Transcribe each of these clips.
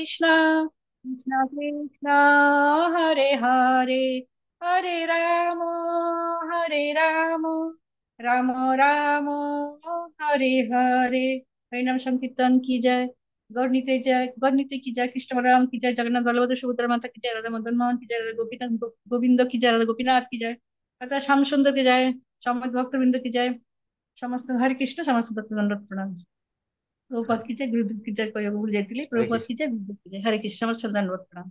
Krishna, Krishna Krishna, Hare Hare, Hare Rama, Hare Rama, Rama Rama, Hare Hare. हरिनाम संकीर्तन की जय। गौर नीति की जय। कृष्ण बलराम की जय। जगन्नाथ बलभद्र सुभद्रा माता की जय। राधा मदन मोहन की जय। राधा गोपीनाथ गोविंद की जय। राधा गोपीनाथ की जय। राधा श्याम सुंदर की जय। समस्त भक्तवृंद की जय। समस्त हरे कृष्ण समस्त भक्त दंडवत प्रणाम। प्रभुपाद की जय। गुरुदेव की जय। कोई भूल जाती हरे प्रभुपाद कृष्ण। की जय। गुरुदेव की जय। हरे कृष्ण समस्त दंडवत प्रणाम।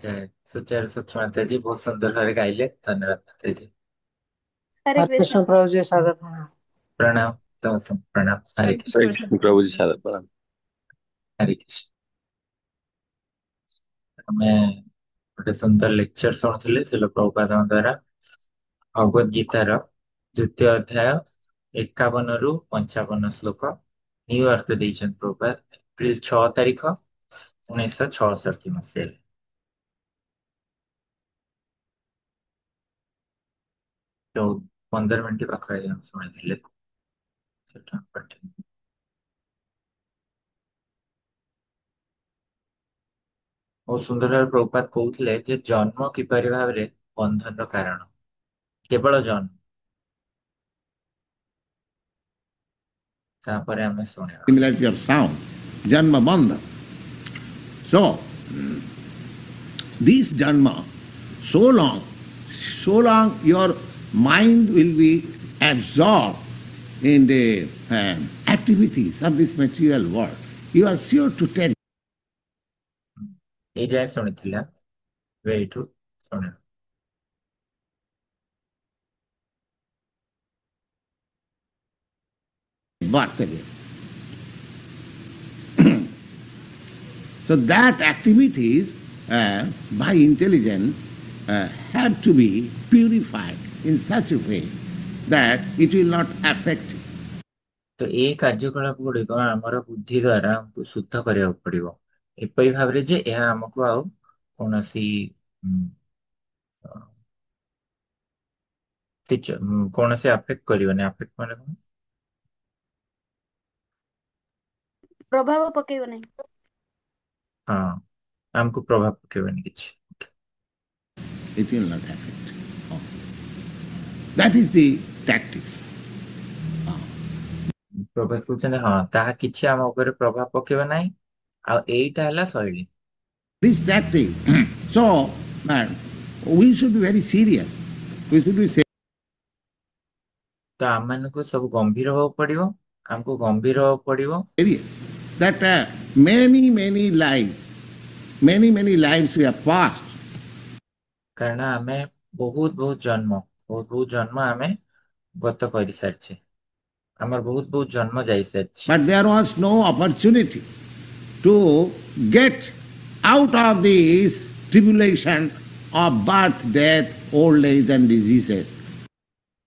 जय सुचारू सुख माता जी, बहुत सुंदर भावे गाइले, धन्यवाद माता जी। हरे हरे कृष्ण। कृष्ण प्रभु जी, सादर प्रणाम। प्रणाम। समस्त प्रणाम। हरे हरे कृष्ण। हरे कृष्ण कृष्ण प्रभु जी, सादर प्रणाम। हरे कृष्ण। ଆମେ ଗୋଟେ ସୁନ୍ଦର ଲେକ୍ଚର ଶୁଣୁଥିଲେ ଶିଲ ପ୍ରଭୁପାଦଙ୍କ ଦ୍ଵାରା ଭଗବତ ଗୀତାର ଦ୍ୱିତୀୟ ଅଧ୍ୟାୟ 51ରୁ 55 ଶ୍ଲୋକ ନ୍ୟୁୟର୍କରେ ଦେଇଛନ୍ତି ପ୍ରଭୁପାଦ, ଏପ୍ରିଲ 6 ତାରିଖ 1966 ମସିହାରେ। 15 ମିନିଟ ପାଖାପାଖି ଆମେ ଶୁଣିଥିଲେ ସେଟା ପଠେଇ। ବହୁତ ସୁନ୍ଦର ଭାବେ ପ୍ରଭୁପାଦ କହୁଥିଲେ ଯେ ଜନ୍ମ କିପରି ଭାବରେ ବନ୍ଧନର କାରଣ, କେବଳ ଜନ୍ମ। ତାପରେ ଆମେ ଶୁଣିବା Similarity of sound, Janma Bandha. So, this Janma, so long your mind will be absorbed in the activities of this material world, you are sure to take ଏଇ ଯାଏ ଶୁଣିଥିଲା, ଏବେ ଏଇଠୁ ଶୁଣିବା। birth again. So that activities by intelligence have to be purified in such a way that it will not affect you. ତ ଏଇ କାର୍ଯ୍ୟକଳାପ ଗୁଡିକ ଆମର ବୁଦ୍ଧି ଦ୍ଵାରା ଆମକୁ ଶୁଦ୍ଧ କରିବାକୁ ପଡିବ, ଏପରି ଭାବରେ ଯେ ଏହା ଆମକୁ ଆଉ କୌଣସି କୌଣସି ଆଫେକ୍ଟ କରିବନି। ଆଫେକ୍ଟ ମାନେ କଣ? ପ୍ରଭାବ ପକେଇବ ନାହିଁ। ହଁ, ଆମକୁ ପ୍ରଭାବ ପକେଇବନି କିଛି। It will not affect. Oh. That is the tactics. ପ୍ରଭାବ କହୁଛନ୍ତି ହଁ, ତାହା କିଛି ଆମ ଉପରେ ପ୍ରଭାବ ପକେଇବ ନାହିଁ, ଆଉ ଏଇଟା ହେଲା ଶୈଳୀ। This tactic. So, we should be very serious. We should be ତ ଆମମାନଙ୍କୁ ସବୁ ଗମ୍ଭୀର ହବାକୁ ପଡିବ, ଆମକୁ ଗମ୍ଭୀର ହବାକୁ ପଡିବ serious. That many lives we have passed. କାରଣ ଆମେ ବହୁତ ଜନ୍ମ ଆମେ ଗତ କରିସାରିଛେ, ଆମର ବହୁତ ଜନ୍ମ ଯାଇସାରିଛି। But there was no opportunity to get out of this tribulation of birth, death, old age and diseases.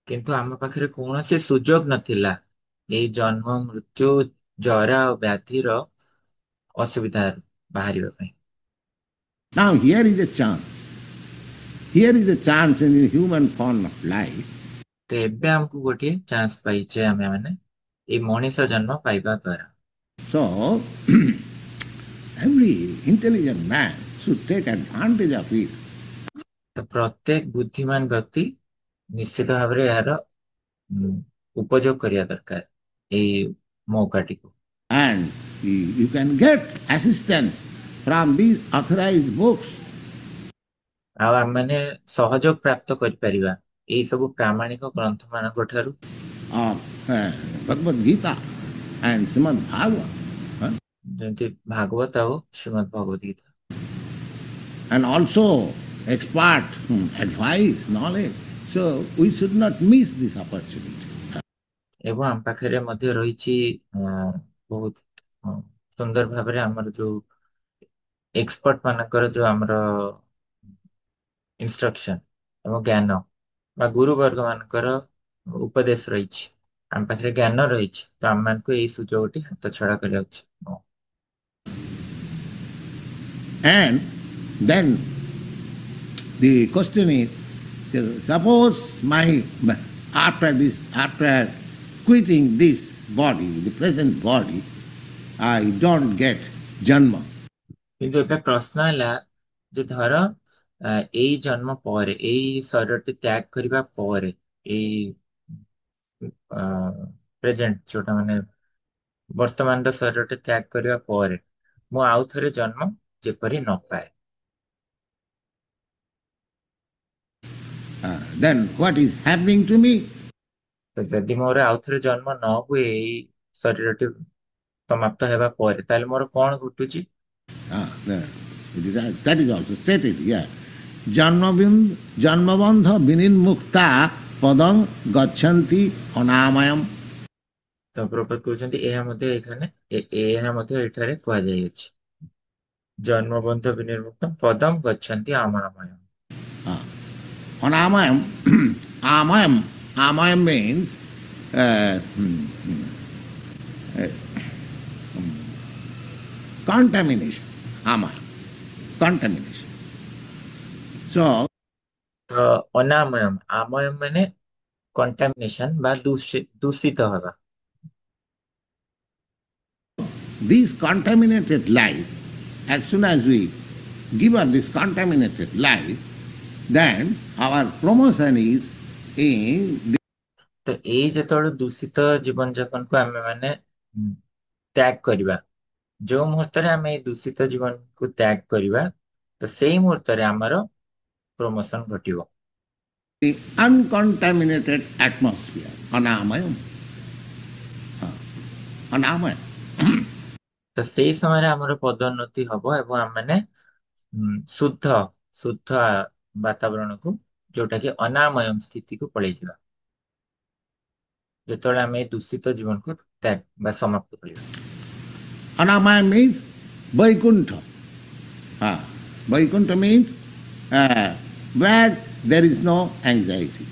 କିନ୍ତୁ ଆମ ପାଖରେ କୌଣସି ସୁଯୋଗ ନଥିଲା ଏଇ ଜନ୍ମ ମୃତ୍ୟୁ ଜରା ଓ ବ୍ୟାଧିର ଅସୁବିଧାରୁ ବାହାରିବା ପାଇଁ। Now here is a chance. Here is a chance in the human form of life. ତ ଏବେ ଆମକୁ ଗୋଟିଏ ଚାନ୍ସ ପାଇଛେ ଆମେ ମାନେ ଏଇ ମଣିଷ ଜନ୍ମ ପାଇବା ଦ୍ଵାରା। So every intelligent man should take advantage of it. ତ ପ୍ରତ୍ୟେକ ବୁଦ୍ଧିମାନ ବ୍ୟକ୍ତି ନିଶ୍ଚିତ ଭାବରେ ଏହାର ଉପଯୋଗ କରିବା ଦରକାର ଏଇ ମୌକାଟିକୁ। And you can get assistance from these authorized books. ଆଉ ଆମମାନେ ସହଯୋଗ ପ୍ରାପ୍ତ କରିପାରିବା ଏଇ ସବୁ ପ୍ରାମାଣିକ ଗ୍ରନ୍ଥ ମାନଙ୍କ ଠାରୁ। Of Bhagavad Gita and Srimad Bhagavad. ଯେମିତି ଭାଗବତ ଆଉ ଶ୍ରୀମଦ୍ ଭଗବତ Gita. And also expert advice, knowledge. So we should not miss this opportunity. ଏବଂ ଆମ ପାଖରେ ମଧ୍ୟ ରହିଛି ବହୁତ ସୁନ୍ଦର ଭାବରେ ଆମର ଯୋଉ ଏକ୍ସପର୍ଟ ମାନଙ୍କର ଯୋଉ ଆମର ଇନଷ୍ଟ୍ରକ୍ସନ ଏବଂ ଜ୍ଞାନ ବା ଗୁରୁ ବର୍ଗ ମାନଙ୍କର ଉପଦେଶ ରହିଛି, ଆମ ପାଖରେ ଜ୍ଞାନ ରହିଛି, ତ ଆମମାନଙ୍କୁ ଏଇ ସୁଯୋଗଟି ହାତ ଛଡା କରିବା ଉଚିତ ନୁହଁ। And then the question is, suppose after quitting this body, the present body, I don't get janma. କିନ୍ତୁ ଏବେ ପ୍ରଶ୍ନ ହେଲା ଯେ ଧର ଏଇ ଜନ୍ମ ପରେ ଏଇ ଶରୀରଟି ତ୍ୟାଗ କରିବା ପରେ ଏଇ ପ୍ରେଜେଣ୍ଟ ଯୋଉଟା ମାନେ ବର୍ତ୍ତମାନର ଶରୀରଟି ତ୍ୟାଗ କରିବା ପରେ ମୁଁ ଆଉ ଥରେ ଜନ୍ମ ଯେପରି ନ ପାଏ। Then what is happening to me? ତ ଯଦି ମୋର ଆଉ ଥରେ ଜନ୍ମ ନ ହୁଏ ଏଇ ଶରୀରଟି ସମାପ୍ତ ହେବା ପରେ ତାହେଲେ ମୋର କଣ ଘଟୁଛି? That is also stated here. Janmabandha vinimukta padam gachanti anamayam. ତ ପ୍ରଭୁପାଦ କହୁଛନ୍ତି ଏହା ମଧ୍ୟ ଏଠାରେ କୁହାଯାଇଅଛି। ଜନ୍ମବନ୍ଧ ବିନିର୍ମୁକ୍ତ Padam ଗଚ୍ଛନ୍ତି ଅମରମୟ। Anamayam, amayam means uh, uh, contamination. Amaya, contamination. So, ତ ଅନାମୟମ୍ ଆମୟମ୍ ମାନେ କଣ୍ଟାମିନେସନ ବା ଦୂଷିତ ହେବା। this contaminated life, as soon as we give up this contaminated life, then our promotion is in ତ ଏଇ ଯେତେବେଳେ ଦୂଷିତ ଜୀବନ ଯାପନକୁ ଆମେ ମାନେ ତ୍ୟାଗ କରିବା, ଯୋଉ ମୁହୂର୍ତ୍ତରେ ଆମେ ଏଇ ଦୂଷିତ ଜୀବନକୁ ତ୍ୟାଗ କରିବା ତ ସେଇ ମୁହୂର୍ତ୍ତରେ ଆମର ପ୍ରମୋସନ ଘଟିବ। the uncontaminated atmosphere, anamayam. Anamayam. ତ ସେଇ ସମୟରେ ଆମର ପଦୋନ୍ନତି ହବ ଏବଂ ଆମେ ଶୁଦ୍ଧ ଶୁଦ୍ଧ ବାତାବରଣକୁ ଯୋଉଟା କି ଅନାମୟମ ସ୍ଥିତିକୁ ପଳେଇଯିବା ଯେତେବେଳେ ଆମେ ଏଇ ଦୂଷିତ ଜୀବନକୁ ତ୍ୟାଗ ବା ସମାପ୍ତ କରିବା। Anamayam means Vaikuntha. Vaikuntha means where there is no anxiety.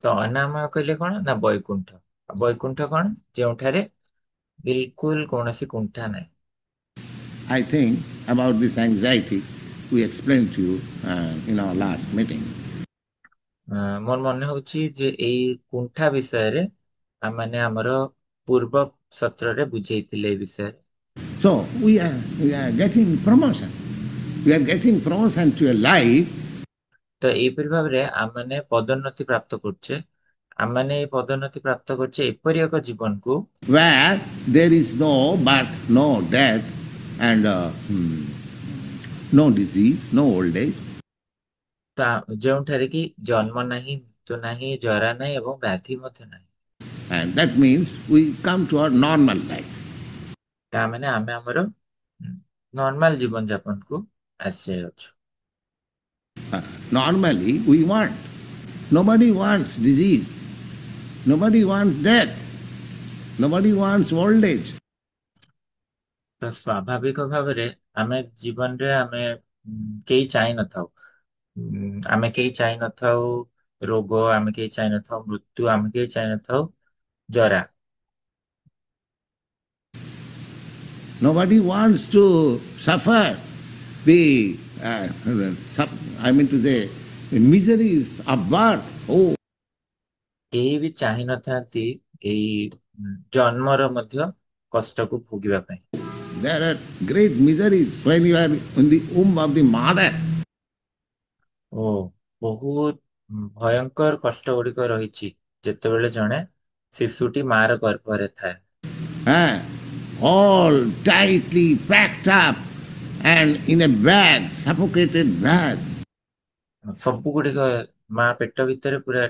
ତ ଅନାମୟ କହିଲେ କଣ ନା ବୈକୁଣ୍ଠ। ବୈକୁଣ୍ଠ କଣ? ଯେଉଁଠାରେ ବିଲକୁଲ କୌଣସି କୁଣ୍ଠା ନାହିଁ। I think about this anxiety we explained to you in our last meeting. ମୋର ମନେ ହଉଛି ଯେ ଏଇ କୁଣ୍ଠା ବିଷୟରେ ଆମେ ଆମର ପୂର୍ବ ସତ୍ରରେ ବୁଝେଇଥିଲେ ଏ ବିଷୟରେ। So we are getting promotion. We are getting promotion to a life. ତ ଏଇପରି ଭାବରେ ଆମେ ପଦୋନ୍ନତି ପ୍ରାପ୍ତ କରୁଛେ। ଆମେ ଏଇ ପଦୋନ୍ନତି ପ୍ରାପ୍ତ କରୁଛେ ଏପରି ଏକ ଜୀବନକୁ where there is no birth, no death, and no disease, no old age. ଯେଉଁଠାରେ କି ଜନ୍ମ ନାହିଁ, ମୃତ୍ୟୁ ନାହିଁ, ଜରା ନାହିଁ ଏବଂ ବ୍ୟାଧି ମଧ୍ୟ ନାହିଁ। And that means we come to our normal life. ତା ମାନେ ଆମେ ଆମର ନର୍ମାଲ ଜୀବନ ଯାପନକୁ ଆସିଯାଇଅଛୁ। Normally we want. Nobody wants disease. Nobody wants death. Nobody wants old age. ତ ସ୍ୱାଭାବିକ ଭାବରେ ଆମେ ଜୀବନରେ ଆମେ କେହି ଚାହିଁ ନଥାଉ। ଆମେ କେହି ଚାହିଁ ନଥାଉ ରୋଗ, ଆମେ କେହି ଚାହିଁ ନଥାଉ ମୃତ୍ୟୁ, ଆମେ କେହି ଚାହିଁ ନଥାଉ ଜରା। Nobody wants to suffer the, I mean to say, the miseries of birth. Oh. କେହି ବି ଚାହିଁ ନଥାନ୍ତି ଏଇ ଜନ୍ମର ମଧ୍ୟ କଷ୍ଟକୁ ଭୋଗିବା ପାଇଁ। There are great miseries when you are in the womb of the mother. ଓ ବହୁତ ଭୟଙ୍କର କଷ୍ଟ ଗୁଡିକ ରହିଛି ଯେତେବେଳେ ଜଣେ ଶିଶୁଟି ମାର ଗର୍ଭରେ ଥାଏ। All tightly packed up and in a bag, suffocated bag. ସବୁ ଗୁଡିକ ମା ପେଟ ଭିତରେ ପୁରା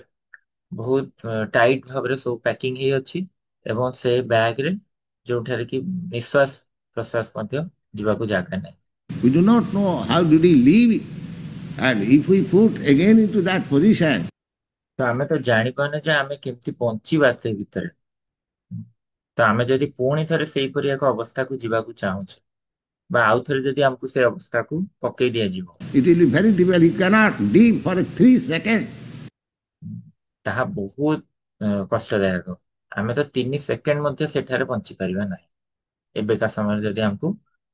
ବହୁତ ଟାଇଟ ଭାବରେ ସବୁ ପ୍ୟାକିଂ ହେଇ ଅଛି ଏବଂ ସେ ବ୍ୟାଗ ରେ ଯୋଉଠାରେ କି ନିଶ୍ୱାସ ପ୍ରଶ୍ୱାସ ମଧ୍ୟ ଯିବାକୁ ଜାଗା ନାହିଁ। We do not know how did he live, and if we put again into that position, ତ ଆମେ ତ ଜାଣିପାରୁନେ ଯେ ଆମେ କେମିତି ବଞ୍ଚିବା ସେଇ ଭିତରେ। ତ ଆମେ ଯଦି ପୁଣି ଥରେ ସେଇପରି ଏକ ଅବସ୍ଥାକୁ ଯିବାକୁ ଚାହୁଁଛେ ବା ଆଉ ଥରେ ଯଦି ଆମକୁ ସେ ଅବସ୍ଥାକୁ ପକେଇ ଦିଆଯିବ, it will be very difficult. You cannot live for 3 seconds. ତାହା ବହୁତ କଷ୍ଟଦାୟକ। ଆମେ ତ 3 ସେକେଣ୍ଡ ମଧ୍ୟ ସେଠାରେ ବଞ୍ଚି ପାରିବା ନାହିଁ ଏବେକା ସମୟରେ ଯଦି ଆମକୁ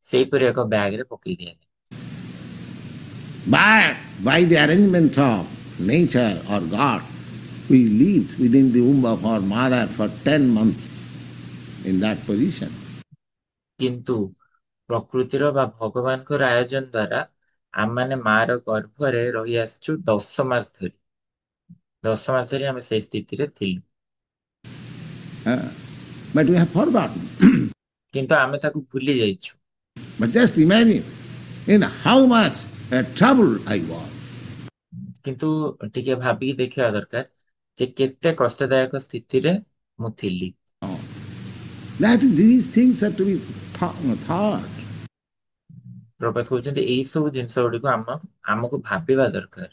ସେଇପରି ଏକ ବ୍ୟାଗରେ ପକେଇ ଦିଆଯାଏ। But by the arrangement of nature or God, we lived within the womb of our mother for 10 months in that position. କିନ୍ତୁ ପ୍ରକୃତିର ବା ଭଗବାନଙ୍କର ଆୟୋଜନ ଦ୍ଵାରା ଆମମାନେ ମାର ଗର୍ଭରେ ରହି ଆସିଛୁ 10 ମାସ ଧରି। 10 ମାସ ଧରି ଆମେ ସେଇ ସ୍ଥିତିରେ ଥିଲୁ, but we have forgotten. କିନ୍ତୁ ଆମେ ତାକୁ ଭୁଲି ଯାଇଛୁ। But just imagine in how much trouble I was. କିନ୍ତୁ ଟିକେ ଭାବିକି ଦେଖିବା ଦରକାର ଯେ କେତେ କଷ୍ଟଦାୟକ ସ୍ଥିତିରେ ମୁଁ ଥିଲି। That these things are to be thought. ପ୍ରଭାତ କହୁଛନ୍ତି ଏଇ ସବୁ ଜିନିଷ ଗୁଡିକୁ ଆମକୁ ଭାବିବା ଦରକାର।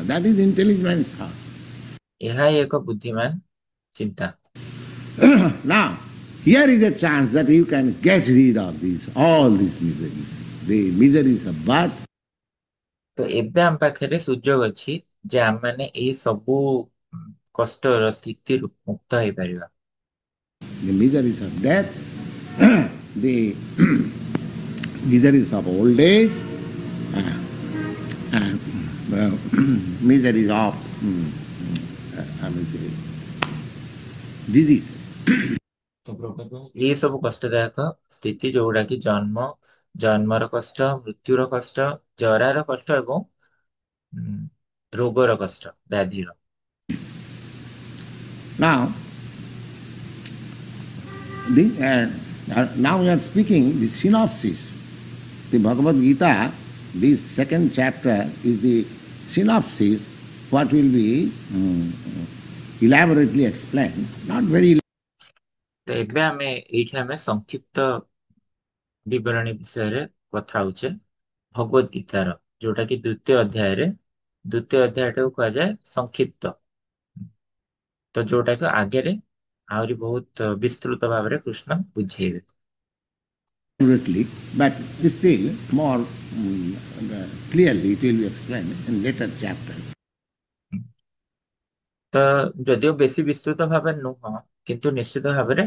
That is intelligent thought. ଏହା ହିଁ ଏକ ବୁଦ୍ଧିମାନ ଚିନ୍ତା। Now, here is a chance that you can get rid of all these miseries. The miseries of birth. ତ ଏବେ ଆମ ପାଖରେ ସୁଯୋଗ ଅଛି ଯେ ଆମମାନେ ଏଇ ସବୁ କଷ୍ଟର ସ୍ଥିତିରୁ ମୁକ୍ତ ହେଇପାରିବା। The miseries of death, the miseries of old age, and miseries of I mean, diseases. ତ ପ୍ରଭାତ ଏଇ ସବୁ କଷ୍ଟଦାୟକ ସ୍ଥିତି ଯୋଉଗୁଡା କି ଜନ୍ମର କଷ୍ଟ, ମୃତ୍ୟୁର କଷ୍ଟ, ଜରାର କଷ୍ଟ ଏବଂ ରୋଗର କଷ୍ଟ, ବ୍ୟାଧିର। Now, now we are speaking the synopsis. The Bhagavad Gita, this second chapter is the synopsis, what will be elaborately explained, not very. ତ ଏବେ ଆମେ ସଂକ୍ଷିପ୍ତ ବିବରଣୀ ବିଷୟରେ କଥା ହଉଛେ ଭଗବତ ଗୀତାର, ଯୋଉଟା କି ଦ୍ୱିତୀୟ ଅଧ୍ୟାୟଟାକୁ କୁହାଯାଏ ସଂକ୍ଷିପ୍ତ। ତ ଯୋଉଟା କି ଆଗରେ ଆହୁରି ବହୁତ ବିସ୍ତୃତ ଭାବରେ Krishna ବୁଝେଇବେ। But still more clearly it will be explained in later chapters. ତ ଯଦିଓ ବେଶୀ ବିସ୍ତୃତ ଭାବରେ ନୁହଁ, କିନ୍ତୁ ନିଶ୍ଚିତ ଭାବରେ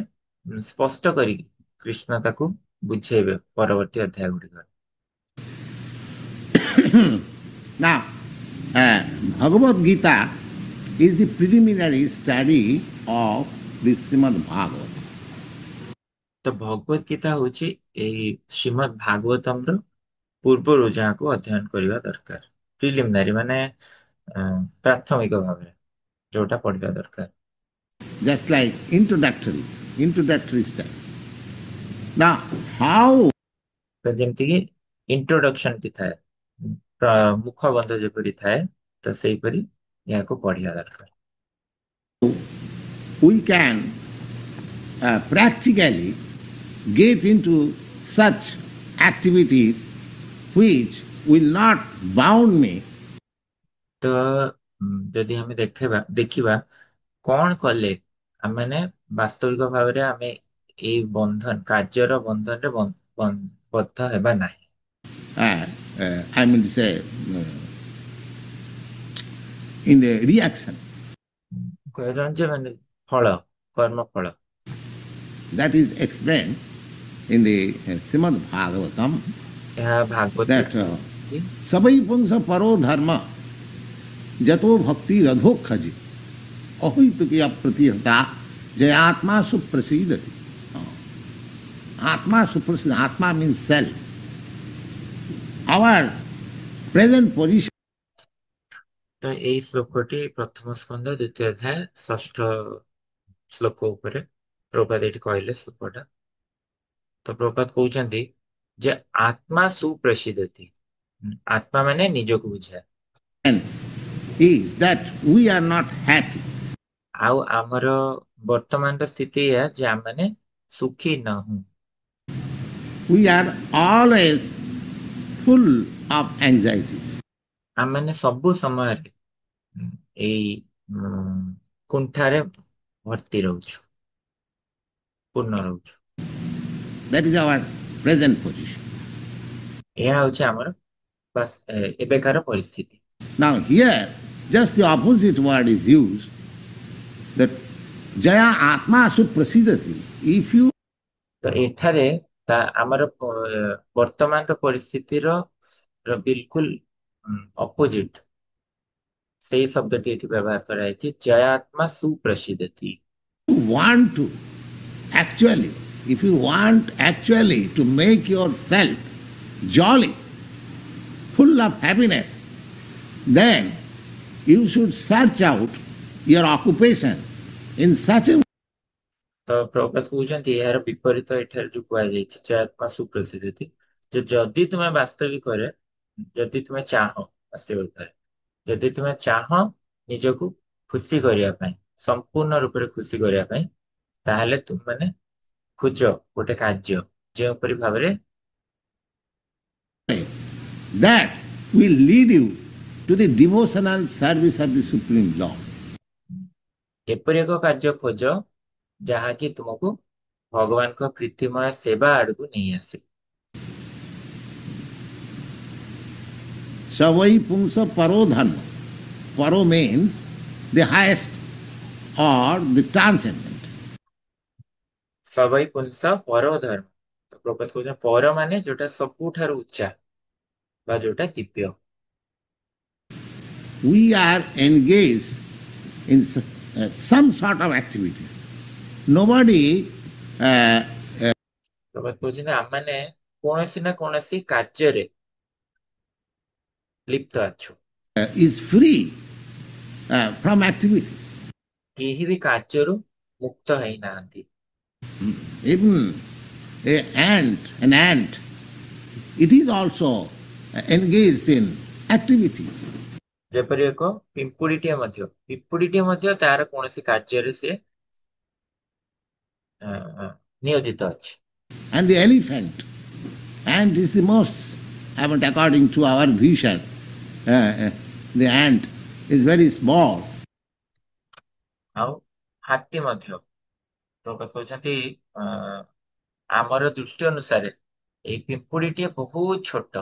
ସ୍ପଷ୍ଟ କରିକି କୃଷ୍ଣ ତାକୁ ବୁଝେଇବେ ପରବର୍ତ୍ତୀ ଅଧ୍ୟାୟ ଗୁଡିକରେ। Now, Bhagavad Gita is the preliminary study of the Srimad Bhagavatam. ତ ଭଗବତ ଗୀତା ହଉଛି ଏଇ ଶ୍ରୀମଦ୍ ଭାଗବତମର ପୂର୍ବରୁ ଯାହାକୁ ଅଧ୍ୟୟନ କରିବା ଦରକାର। ପ୍ରିଲିମିନାରୀ ମାନେ ପ୍ରାଥମିକ ଭାବରେ ଯୋଉଟା ପଢିବା ଦରକାର। Just like introductory study. Now, how? ତ ଯେମିତି କି ଇଣ୍ଟ୍ରୋଡକ୍ସନ ଟି ଥାଏ, ମୁଖବନ୍ଧ ଯେପରି ଥାଏ, ତ ସେଇପରି ଏହାକୁ ପଢିବା ଦରକାର। We can practically get into such activities which will not bound me. ତ ଯଦି ଆମେ ଦେଖିବା କଣ କଲେ ଆମେ ବାସ୍ତବିକ ଭାବରେ ଆମେ ଏଇ କାର୍ଯ୍ୟର ବନ୍ଧନରେ ବଦ୍ଧ ହେବା ନାହିଁ। I mean to say in the reaction. ଯେ ମାନେ କର୍ମ ଫଳ। That is explained in the Srimad Bhagavatam. ଏହା Bhagavata that sabai pungsa paro dharma jato bhakti radho khaji ahoituki apratihata jayatma suprasidati. Atma suprasidati. Atma means self. Our present position. ତ ଏଇ ଶ୍ଲୋକଟି ପ୍ରଥମ ସ୍କନ୍ଧ ଦ୍ୱିତୀୟ ଅଧ୍ୟାୟ 6ଠ ଶ୍ଲୋକ ଉପରେ ପ୍ରଭୁପାଦ ଏଠି କହିଲେ ଶ୍ଲୋକଟା। ତ ପ୍ରଭୁପାଦ କହୁଛନ୍ତି ଯେ ଆତ୍ମା ସୁପ୍ରସିଦ୍ଧତି, ଆତ୍ମା ମାନେ ନିଜକୁ ବୁଝାଏ। is that we are not happy. ଆଉ ଆମର ବର୍ତ୍ତମାନର ସ୍ଥିତି ଏଇଆ ଯେ ଆମେ ସୁଖୀ ନାହୁଁ। We are always full of anxieties. ଆମେ ସବୁ ସମୟରେ ଏଇ କୁଣ୍ଠାରେ ଭର୍ତ୍ତି ରହୁଛୁ, ପୂର୍ଣ୍ଣ ରହୁଛୁ। That is our present position. ଏହା ହେଉଛି ଆମର ଏବେକାର ପରିସ୍ଥିତି। Now here just the opposite word is used, that jaya atma suprasidati. If you ତ ଏଠାରେ ଆମର ବର୍ତ୍ତମାନର ପରିସ୍ଥିତିର ବିଲକୁଲ ଅପୋଜିଟ ସେଇ ଶବ୍ଦଟି ଏଠି ବ୍ୟବହାର କରାଯାଇଛି, ଜୟ ଆତ୍ମା ସୁପ୍ରସିଦ୍ଧତି। want to actually if you want actually to make yourself jolly, full of happiness, then you should search out your occupation in such a ତ ପ୍ରଭୁପାଦ କହୁଛନ୍ତି ଏହାର ବିପରୀତ ଏଠାରେ ଯୋଉ କୁହାଯାଇଛି ଯେ ଆତ୍ମା ସୁପ୍ରସିଦ୍ଧି ଯେ ଯଦି ତୁମେ ବାସ୍ତବିକରେ ଯଦି ତୁମେ ବାସ୍ତବିକରେ ଯଦି ତୁମେ ନିଜକୁ ଖୁସି କରିବା ପାଇଁ ସମ୍ପୂର୍ଣ୍ଣ ରୂପରେ ଖୁସି କରିବା ପାଇଁ ତାହେଲେ ତୁମମାନେ ଖୋଜ ଗୋଟେ କାର୍ଯ୍ୟ ଯେଉଁପରି ଭାବରେ that will lead you to the devotional service of the Supreme Lord. ଏପରି ଏକ କାର୍ଯ୍ୟ ଖୋଜ ଯାହାକି ତୁମକୁ ଭଗବାନଙ୍କ ପ୍ରୀତିମୟ ସେବା ଆଡକୁ ନେଇ ଆସେ। Savai pumsa paro dharma. Paro means the highest or the transcendent. ସବୈ ପୁଂସ ପର ଧର୍ମ। ତ ପ୍ରଭୁପାଦ କହୁଛନ୍ତି ପର ମାନେ ଯୋଉଟା ସବୁଠାରୁ ଉଚ୍ଚା ବା ଯୋଉଟା ଦିବ୍ୟ। We are engaged in some sort of activities. Nobody ପ୍ରଭୁପାଦ କହୁଛନ୍ତି ଆମମାନେ କୌଣସି ନା କୌଣସି କାର୍ଯ୍ୟରେ ଲିପ୍ତ ଅଛୁ। is free from activities. କେହି ବି କାର୍ଯ୍ୟରୁ ମୁକ୍ତ ହେଇନାହାନ୍ତି। Even an ant, it is also engaged in activities. ଯେପରି ଏକ ପିମ୍ପୁଡ଼ିଟିଏ ମଧ୍ୟ ତାର କୌଣସି କାର୍ଯ୍ୟରେ ସେ ନିୟୋଜିତ ଅଛି। And the elephant, ant is the most, according to our vision, the ant is very small. ଆଉ ହାତୀ ମଧ୍ୟ ପ୍ରଭୁପାଦ କହୁଛନ୍ତି ଆମର ଦୃଷ୍ଟି ଅନୁସାରେ ଏଇ ପିମ୍ପୁଡ଼ିଟିଏ ବହୁତ ଛୋଟ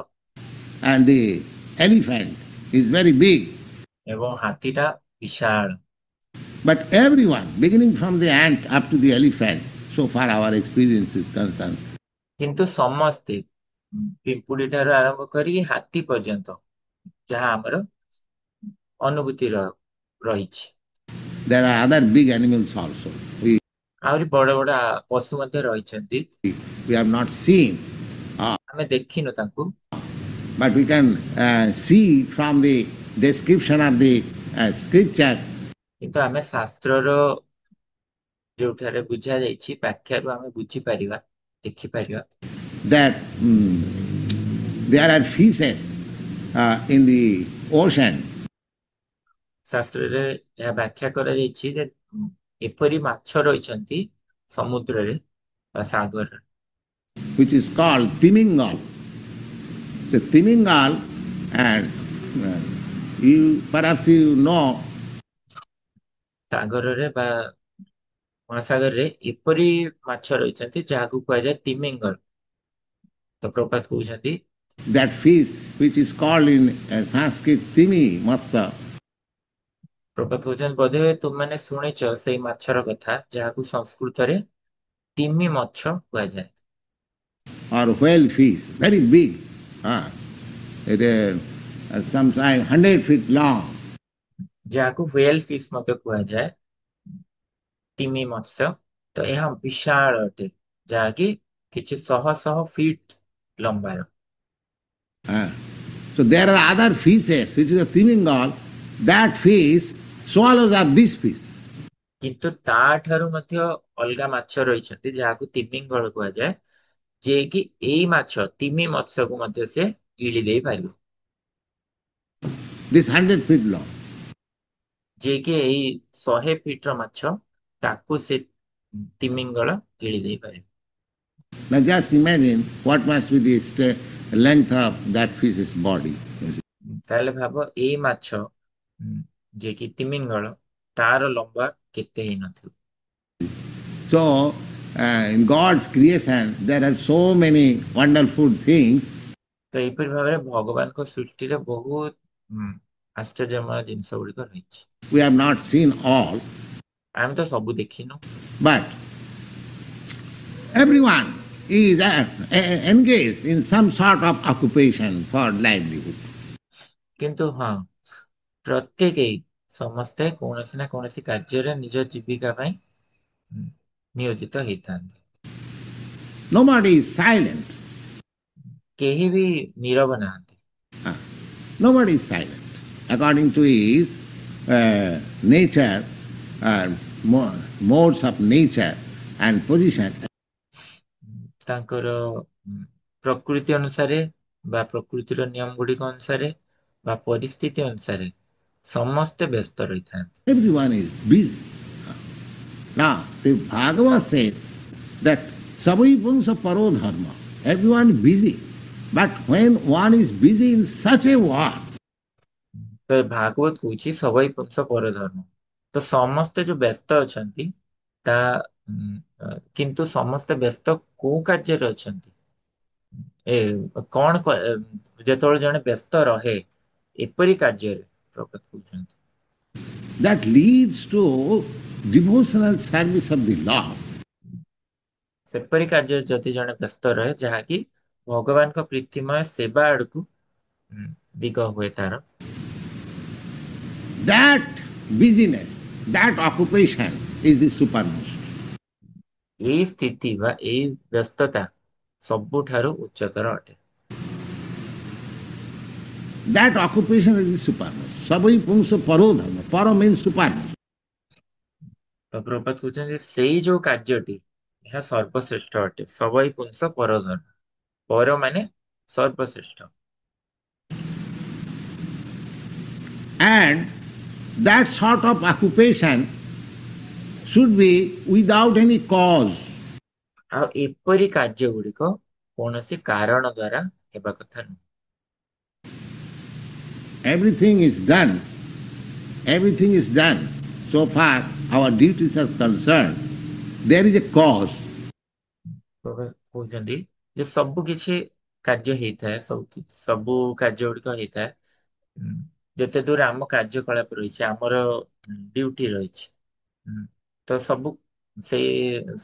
And the elephant is very big. ଏବଂ ହାତୀଟା ବିଶାଳ। But everyone, beginning from the ant up to the elephant, so far our experience is concerned, କିନ୍ତୁ ସମସ୍ତେ ପିମ୍ପୁଡ଼ି ଠାରୁ ଆରମ୍ଭ କରି ହାତୀ ପର୍ଯ୍ୟନ୍ତ ଯାହା ଆମର ଅନୁଭୂତି ରହିଛି। there are other big animals also. ଆହୁରି ବଡ ବଡ ପଶୁ ମଧ୍ୟ ରହିଛନ୍ତି। We have not seen, ଆମେ ଦେଖିନୁ ତାଙ୍କୁ, but we can see from the description of the scriptures କିନ୍ତୁ ଆମେ ଶାସ୍ତ୍ରର ଯୋଉଠାରେ ବୁଝା ଯାଇଛି ବ୍ୟାଖ୍ୟାରୁ ଆମେ ବୁଝିପାରିବା ଦେଖିପାରିବା that there are fishes in the ocean. ଶାସ୍ତ୍ରରେ ଏହା ବ୍ୟାଖ୍ୟା କରାଯାଇଛି ଯେ ଏପରି ମାଛ ରହିଛନ୍ତି ସମୁଦ୍ରରେ ବା ସାଗରରେ which is called Timingal. The Timingal, and perhaps you know, ସାଗରରେ ବା ମହାସାଗରରେ ଏପରି ମାଛ ରହିଛନ୍ତି ଯାହାକୁ କୁହାଯାଏ ତିମିଙ୍ଗଲ। ତ ପ୍ରଭୁପାଦ କହୁଛନ୍ତି that fish which is called in Sanskrit Timi Matsya. ପ୍ରଭୁପାଦ କହୁଛନ୍ତି ବୋଧେ ତୁମମାନେ ଶୁଣିଛ ସେଇ ମାଛର କଥା ଯାହାକୁ ସଂସ୍କୃତରେ ତିମି ମାଛ କୁହାଯାଏ। Or whale fish, very big. It is sometimes 100 feet long. ଯାହାକୁ whale fish ମଧ୍ୟ କୁହାଯାଏ ତିମି ମତ୍ସ୍ୟ। ତ ଏହା ବିଶାଳ ଅଟେ ଯାହାକି କିଛି ଶହ ଶହ fit ଲମ୍ବାର। So there are other fishes which is a Timingal. That fish swallows up this fish. କିନ୍ତୁ ତା ଠାରୁ ମଧ୍ୟ ଅଲଗା ମାଛ ରହିଛନ୍ତି ଯାହାକୁ ତିମିଙ୍ଗଳ କୁହାଯାଏ ଯିଏକି ଏଇ ମାଛ ତିମି ମତ୍ସ୍ୟକୁ ମଧ୍ୟ ସେ ଗିଳି ଦେଇ ପାରିବ। This 100 feet long. ଯିଏକି ଏଇ 100 ଫିଟର ମାଛ ତାକୁ ସେ ତିମିଙ୍ଗଳ ଗିଳି ଦେଇ ପାରିବ। Now just imagine what must be the length of that fish's body. ତାହେଲେ ଭାବ ଏଇ ମାଛ ଯିଏକି ତିମିଙ୍ଗଳ ତାର ଲମ୍ବା କେତେ ହେଇନଥିବ। So in God's creation there are so many wonderful things. ତ ଏହିପରି ଭାବରେ ଭଗବାନଙ୍କ ସୃଷ୍ଟିରେ ବହୁତ ଆଶ୍ଚର୍ଯ୍ୟମୟ ଜିନିଷ ଗୁଡ଼ିକ ରହିଛି। We have not seen all. ଆମେ ତ ସବୁ ଦେଖିନୁ। But everyone is engaged in some sort of occupation for livelihood. କିନ୍ତୁ ହଁ ପ୍ରତ୍ୟେକ ସମସ୍ତେ କୌଣସି ନା କୌଣସି କାର୍ଯ୍ୟରେ ନିଜ ଜୀବିକା ପାଇଁ ନିୟୋଜିତ ହେଇଥାନ୍ତି। Nobody is silent. केही भी Nirav नाहंती। Ah, nobody is silent. According to his nature, modes of nature and position. ତାଙ୍କର ପ୍ରକୃତି ଅନୁସାରେ ବା ପ୍ରକୃତିର ନିୟମ ଗୁଡ଼ିକ ଅନୁସାରେ ବା ପରିସ୍ଥିତି ଅନୁସାରେ ସମସ୍ତେ ବ୍ୟସ୍ତ ରହିଥାନ୍ତି। Everyone is busy. Now, the Bhagavad says that savai punsha paro dharma. Everyone is busy. But when one is busy in such a work, ତ ଭାଗବତ କହୁଛି ସବାଇ ପୁଂସ ପରଧର୍ମ। ତ ସମସ୍ତେ ଯୋଉ ବ୍ୟସ୍ତ ଅଛନ୍ତି ତା କିନ୍ତୁ ସମସ୍ତେ ବ୍ୟସ୍ତ କୋଉ କାର୍ଯ୍ୟରେ ଅଛନ୍ତି? ଏ କଣ ଯେତେବେଳେ ଜଣେ ବ୍ୟସ୍ତ ରହେ ଏପରି କାର୍ଯ୍ୟରେ ପ୍ରକୃତ କହୁଛନ୍ତି। that leads to devotional service of the Lord. ସେପରି କାର୍ଯ୍ୟ ଯଦି ଜଣେ ବ୍ୟସ୍ତ ରହେ ଯାହାକି ଭଗବାନଙ୍କ ପ୍ରୀତିମୟ ସେବା ଆଡକୁ ଦିଗ ହୁଏ ତାର। That busyness, that occupation is the supermost. ଏଇ ସ୍ଥିତି ବା ଏଇ ବ୍ୟସ୍ତତା ସବୁଠାରୁ ଉଚ୍ଚତର ଅଟେ। That occupation is the supermost. Savai punsha paro dharma. Para means supermost. ତ ପ୍ରଭୁପାଦ କହୁଛନ୍ତି ସେଇ ଯୋଉ କାର୍ଯ୍ୟଟି ଏହା ସର୍ବଶ୍ରେଷ୍ଠ ଅଟେ। ସବାଇ ପୁଂସ ପରଧର୍ମ। ପର ମାନେ ସର୍ବଶ୍ରେଷ୍ଠ। And that sort of occupation should be without any cause. ଆଉ ଏପରି କାର୍ଯ୍ୟ ଗୁଡ଼ିକ କୌଣସି କାରଣ ଦ୍ୱାରା ହେବା କଥା ନୁହେଁ। Everything is done. Everything is done. So far our duties are concerned. There is a cause. କହୁଛନ୍ତି ଯେ ସବୁ କିଛି କାର୍ଯ୍ୟ ହେଇଥାଏ, ସବୁ କାର୍ଯ୍ୟ ଗୁଡ଼ିକ ହେଇଥାଏ ଯେତେ ଦୂର ଆମ କାର୍ଯ୍ୟକଳାପ ରହିଛି, ଆମର ଡ୍ୟୁଟି ରହିଛି, ତ ସବୁ ସେଇ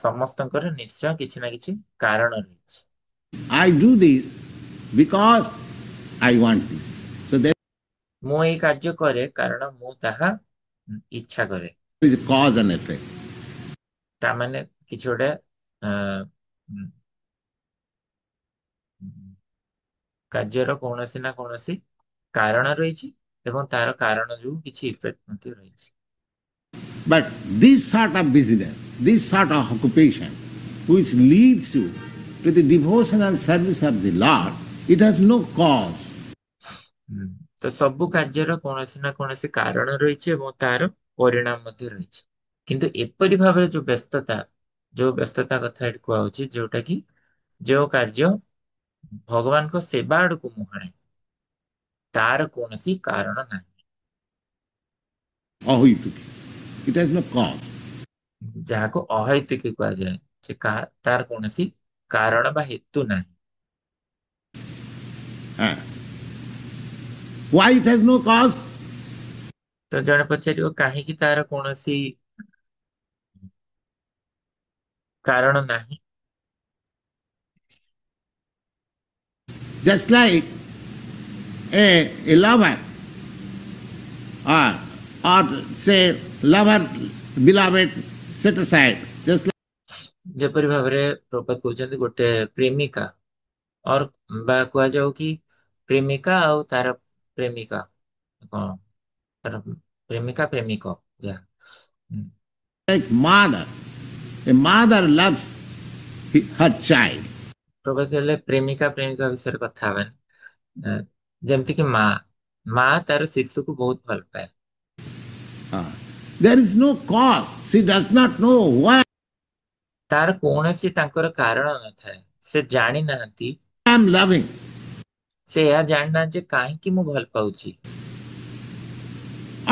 ସମସ୍ତଙ୍କର ନିଶ୍ଚୟ କିଛି ନା କିଛି କାରଣ ରହିଛି। I do this because I want this. So there ମୁଁ ଏଇ କାର୍ଯ୍ୟ କରେ କାରଣ ମୁଁ ତାହା ଇଚ୍ଛା କରେ। is a cause and effect. ତା ମାନେ କିଛି ଗୋଟେ କାର୍ଯ୍ୟର କୌଣସି ନା କୌଣସି କାରଣ ରହିଛି ଏବଂ ତାର କାରଣ ଯୋଗୁଁ କିଛି ଇଫେକ୍ଟ ମଧ୍ୟ ରହିଛି। But this sort of business, this sort of occupation, which leads you to the devotional service of the Lord, it has no cause. ତ ସବୁ କାର୍ଯ୍ୟର କୌଣସି ନା କୌଣସି କାରଣ ରହିଛି ଏବଂ ତାର ପରିଣାମ ମଧ୍ୟ ରହିଛି। କିନ୍ତୁ ଏପରି ଭାବରେ ଯୋଉ ବ୍ୟସ୍ତତା କଥା ଏଠି କୁହାହଉଛି ଯୋଉଟା କି ଯୋଉ କାର୍ଯ୍ୟ ଭଗବାନଙ୍କ ସେବା ଆଡକୁ ମୁହାଁଏ ତାର କୌଣସି କାରଣ ନାହିଁ। Ahituki. It has no cause. ଯାହାକୁ ଅହୈତୁକୀ କୁହାଯାଏ, ଯେ ତାର କୌଣସି କାରଣ ବା ହେତୁ ନାହିଁ। Why it has no cause? ତ ଜଣେ ପଚାରିବ କାହିଁକି ତାର କୌଣସି କାରଣ ନାହିଁ? Just like a lover or say lover, beloved, set aside. Just like ଯେପରି ଭାବରେ ପ୍ରଭୁପାଦ କହୁଛନ୍ତି ଗୋଟେ ପ୍ରେମିକା ବା କୁହାଯାଉ କି ପ୍ରେମିକା ଆଉ ତାର ପ୍ରେମିକା କଣ ତାର ପ୍ରେମିକା ପ୍ରେମିକ ଯାହା like mother. A mother loves her child. ପ୍ରଭୁପାଦ କହିଲେ ପ୍ରେମିକା ପ୍ରେମିକା ବିଷୟରେ କଥା ହବାନି। ଯେମିତି କି ମା ତାର ଶିଶୁକୁ ବହୁତ ଭଲ ପାଏ। There is no cause. She does not know why ତାର କୌଣସି ତାଙ୍କର କାରଣ ନଥାଏ। ସେ ଜାଣି ନାହାନ୍ତି, I am loving. ସେ ଏହା ଜାଣିନାହାନ୍ତି ଯେ କାହିଁକି ମୁଁ ଭଲ ପାଉଛି।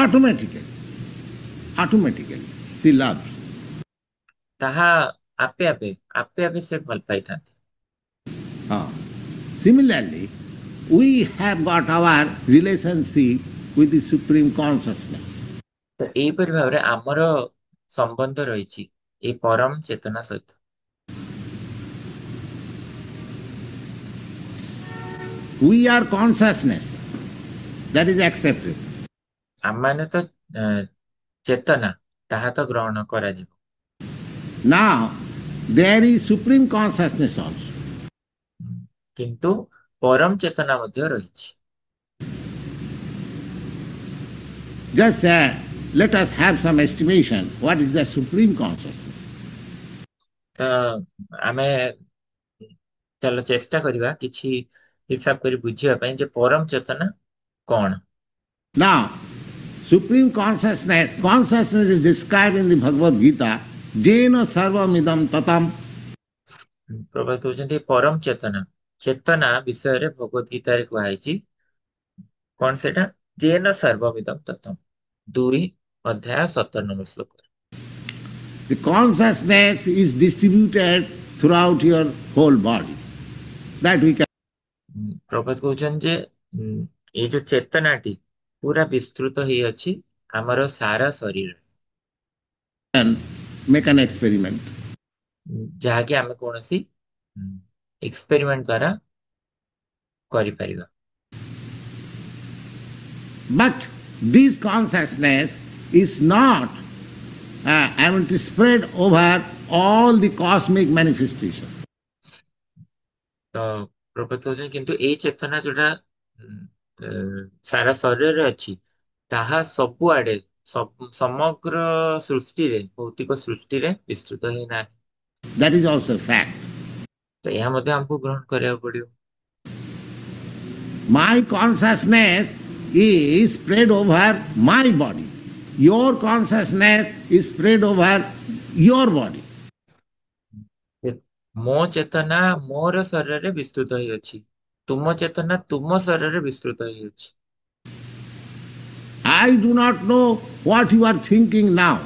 Automatically she loves. ତାହା ଆପେ ଆପେ ସେ ଭଲ ପାଇଥାନ୍ତି। Similarly, we have got our relationship with the Supreme Consciousness. ତ ଏଇପରି ଭାବରେ ଆମର ସମ୍ବନ୍ଧ ରହିଛି ଏଇ ପରମ ଚେତନା ସହିତ। We are consciousness. That is accepted. ଆମମାନେ ତ ଚେତନା, ତାହା ତ ଗ୍ରହଣ କରାଯିବ। Now, there is supreme consciousness also. କିନ୍ତୁ ପରମ ଚେତନା ମଧ୍ୟ ରହିଛି। Just let us have some estimation. What is the supreme consciousness? ତ ଆମେ ଚାଲ ଚେଷ୍ଟା କରିବା କିଛି ହିସାବ କରି ବୁଝିବା ପାଇଁ ଯେ ପରମ ଚେତନା କଣ। Now, supreme consciousness is described in the Bhagavad Gita, Jena sarvamidam tatam. ପ୍ରଭୁ କହୁଛନ୍ତି ପରମ ଚେତନା ବିଷୟରେ ଭଗବତ ଗୀତାରେ କୁହାଯାଇଛି କଣ ସେଟା? ଜେନ ସର୍ବମିଦମ ତତମ୍ 2 ଅଧ୍ୟାୟ 17 ଶ୍ଲୋକ। The consciousness is distributed throughout your whole body. That we ପ୍ରଭୁ କହୁଛନ୍ତି ଯେ ଏଇ ଯୋଉ ଚେତନାଟି ପୁରା ବିସ୍ତୃତ ହେଇଅଛି ଆମର ସାରା ଶରୀର, can make an experiment. ଯାହାକି ଆମେ କୌଣସି ଏକ୍ସପେରିମେଣ୍ଟ ଦ୍ୱାରା କରିପାରିବା। But this consciousness is not to spread over all the cosmic manifestation. ତ ପ୍ରଭୁ କହୁଛନ୍ତି କିନ୍ତୁ ଏଇ ଚେତନା ଯୋଉଟା ସାରା ଶରୀରରେ ଅଛି ତାହା ସବୁଆଡେ ସମଗ୍ର ସୃଷ୍ଟିରେ, ଭୌତିକ ସୃଷ୍ଟିରେ ବିସ୍ତୃତ ହିଁ ନାହିଁ। That is also a fact. ତ ଏହା ମଧ୍ୟ ଆମକୁ ଗ୍ରହଣ କରିବାକୁ ପଡିବ। My consciousness is spread over my body. Your consciousness is spread over your body. ମୋ ଚେତନା ମୋର ଶରୀରରେ ବିସ୍ତୃତ ହେଇଅଛି, ତୁମ ଚେତନା ତୁମ ଶରୀରରେ ବିସ୍ତୃତ ହେଇଅଛି। I do not know what you are thinking now.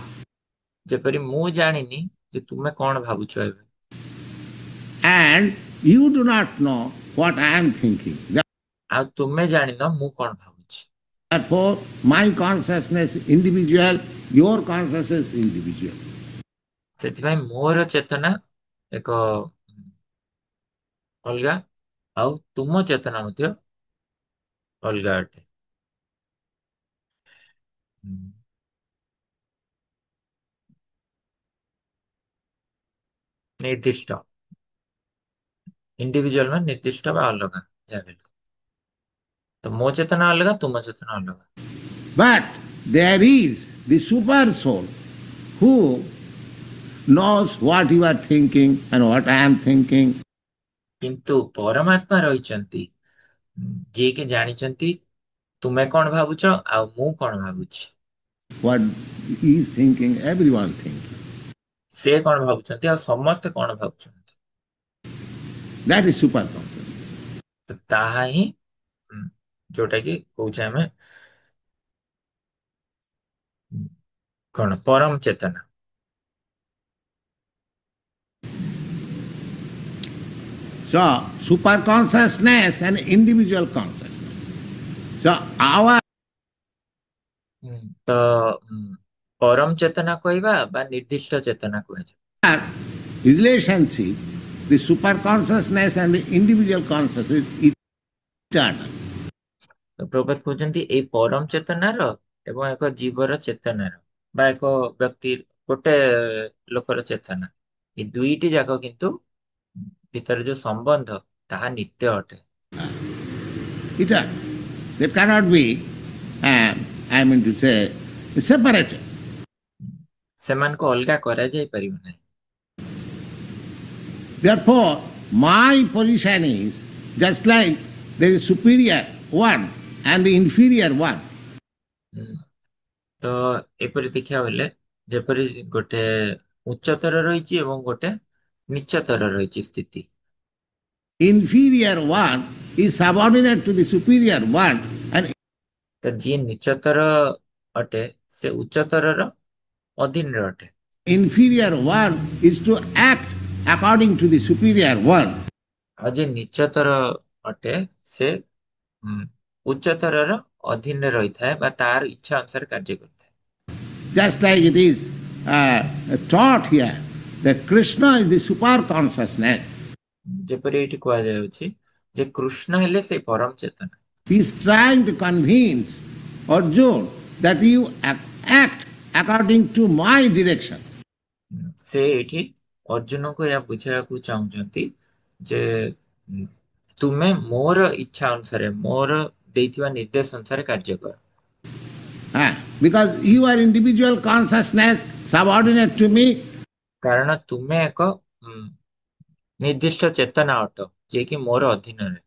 ଯେପରି ମୁଁ ଜାଣିନି ଯେ ତୁମେ କଣ ଭାବୁଛ ଏବେ, And you do not know what I am thinking. ଆଉ ତୁମେ ଜାଣିନ ମୁଁ କଣ ଭାବୁଛି। Therefore, my consciousness individual, your consciousness individual. ସେଥିପାଇଁ ମୋର ଚେତନା ଏକ ଅଲଗା ଆଉ ତୁମ ଚେତନା ମଧ୍ୟ ଅଲଗା ଅଟେ। ନିର୍ଦ୍ଦିଷ୍ଟ, ଇଣ୍ଡିଭିଜୁଆଲ ମାନେ ନିର୍ଦ୍ଦିଷ୍ଟ ବା ଅଲଗା ଯାହା ବି। ତ ମୋ ଚେତନା ଅଲଗା, ତୁମ ଚେତନା ଅଲଗା। But there is the super soul who knows what you are thinking and what I am thinking. କିନ୍ତୁ ପରମାତ୍ମା ରହିଛନ୍ତି ଯିଏକି ଜାଣିଛନ୍ତି ତୁମେ କଣ ଭାବୁଛ ଆଉ ମୁଁ କଣ ଭାବୁଛି। What he is thinking, everyone thinking. ସେ କଣ ଭାବୁଛନ୍ତି ଆଉ ସମସ୍ତେ କଣ ଭାବୁଛନ୍ତି। That is super consciousness. ତାହା ହିଁ ଯୋଉଟା କି କହୁଛେ ଆମେ କଣ ପରମ ଚେତନା। So, super consciousness and individual consciousness. So, our ତ ପରମ ଚେତନା କହିବା ବା ନିର୍ଦ୍ଦିଷ୍ଟ ଚେତନା କୁହାଯାଏ। relationship, the super consciousness and the individual consciousness is eternal. ତ ପ୍ରଭୁପାଦ କହୁଛନ୍ତି ଏଇ ପରମ ଚେତନାର ଏବଂ ଏକ ଜୀବର ଚେତନାର ବା ଏକ ବ୍ୟକ୍ତି ଗୋଟେ ଲୋକର ଚେତନା, ଏ ଦୁଇଟି ଯାକ କିନ୍ତୁ ଭିତରେ ଯୋଉ ସମ୍ବନ୍ଧ ତାହା ନିତ୍ୟ ଅଟେ। Eternal. They cannot be, I mean to say, separated. ସେମାନଙ୍କୁ ଅଲଗା କରାଯାଇ ପାରିବ ନାହିଁ। Therefore, my position is just like there is superior one and the inferior one. ତ ଏପରି ଦେଖିବାକୁ ଗଲେ ଯେପରି ଗୋଟେ ଉଚ୍ଚତର ରହିଛି ଏବଂ ଗୋଟେ ନିଚତର ରହିଛି ସ୍ଥିତି। Inferior one is subordinate to the superior one, and ତ ଯିଏ ନିଚତର ଅଟେ ସେ ଉଚ୍ଚତରର ଅଧୀନରେ ଅଟେ। inferior one is to act according to the superior one. ଆଉ ଯିଏ ନିଚତର ଅଟେ ସେ ଉଚ୍ଚତରର ଅଧୀନରେ ରହିଥାଏ ବା ତାର ଇଚ୍ଛା ଅନୁସାରେ କାର୍ଯ୍ୟ କରିଥାଏ। Just like it is taught here that Krishna is the super consciousness. ଯେପରି ଏଇଠି କୁହାଯାଉଛି ଯେ କୃଷ୍ଣ ହେଲେ ସେ ପରମ ଚେତନା। He is trying to convince Arjuna that you act according to my direction. ସେ ଏଇଠି अर्जुन को या बुझाइବାକୁ ଚାହୁଁଛନ୍ତି ଯେ ଉଁ, ତୁମେ ମୋର ଇଚ୍ଛା ଅନୁସାରେ ମୋର ଦେଇଥିବା ନିର୍ଦ୍ଦେଶ ଅନୁସାରେ କାର୍ଯ୍ୟ କର। Because you are individual consciousness subordinate to me. କାରଣ ତୁମେ ଏକ ନିର୍ଦ୍ଦିଷ୍ଟ ଚେତନା ଅଟ ଯିଏକି ମୋର ଅଧୀନରେ।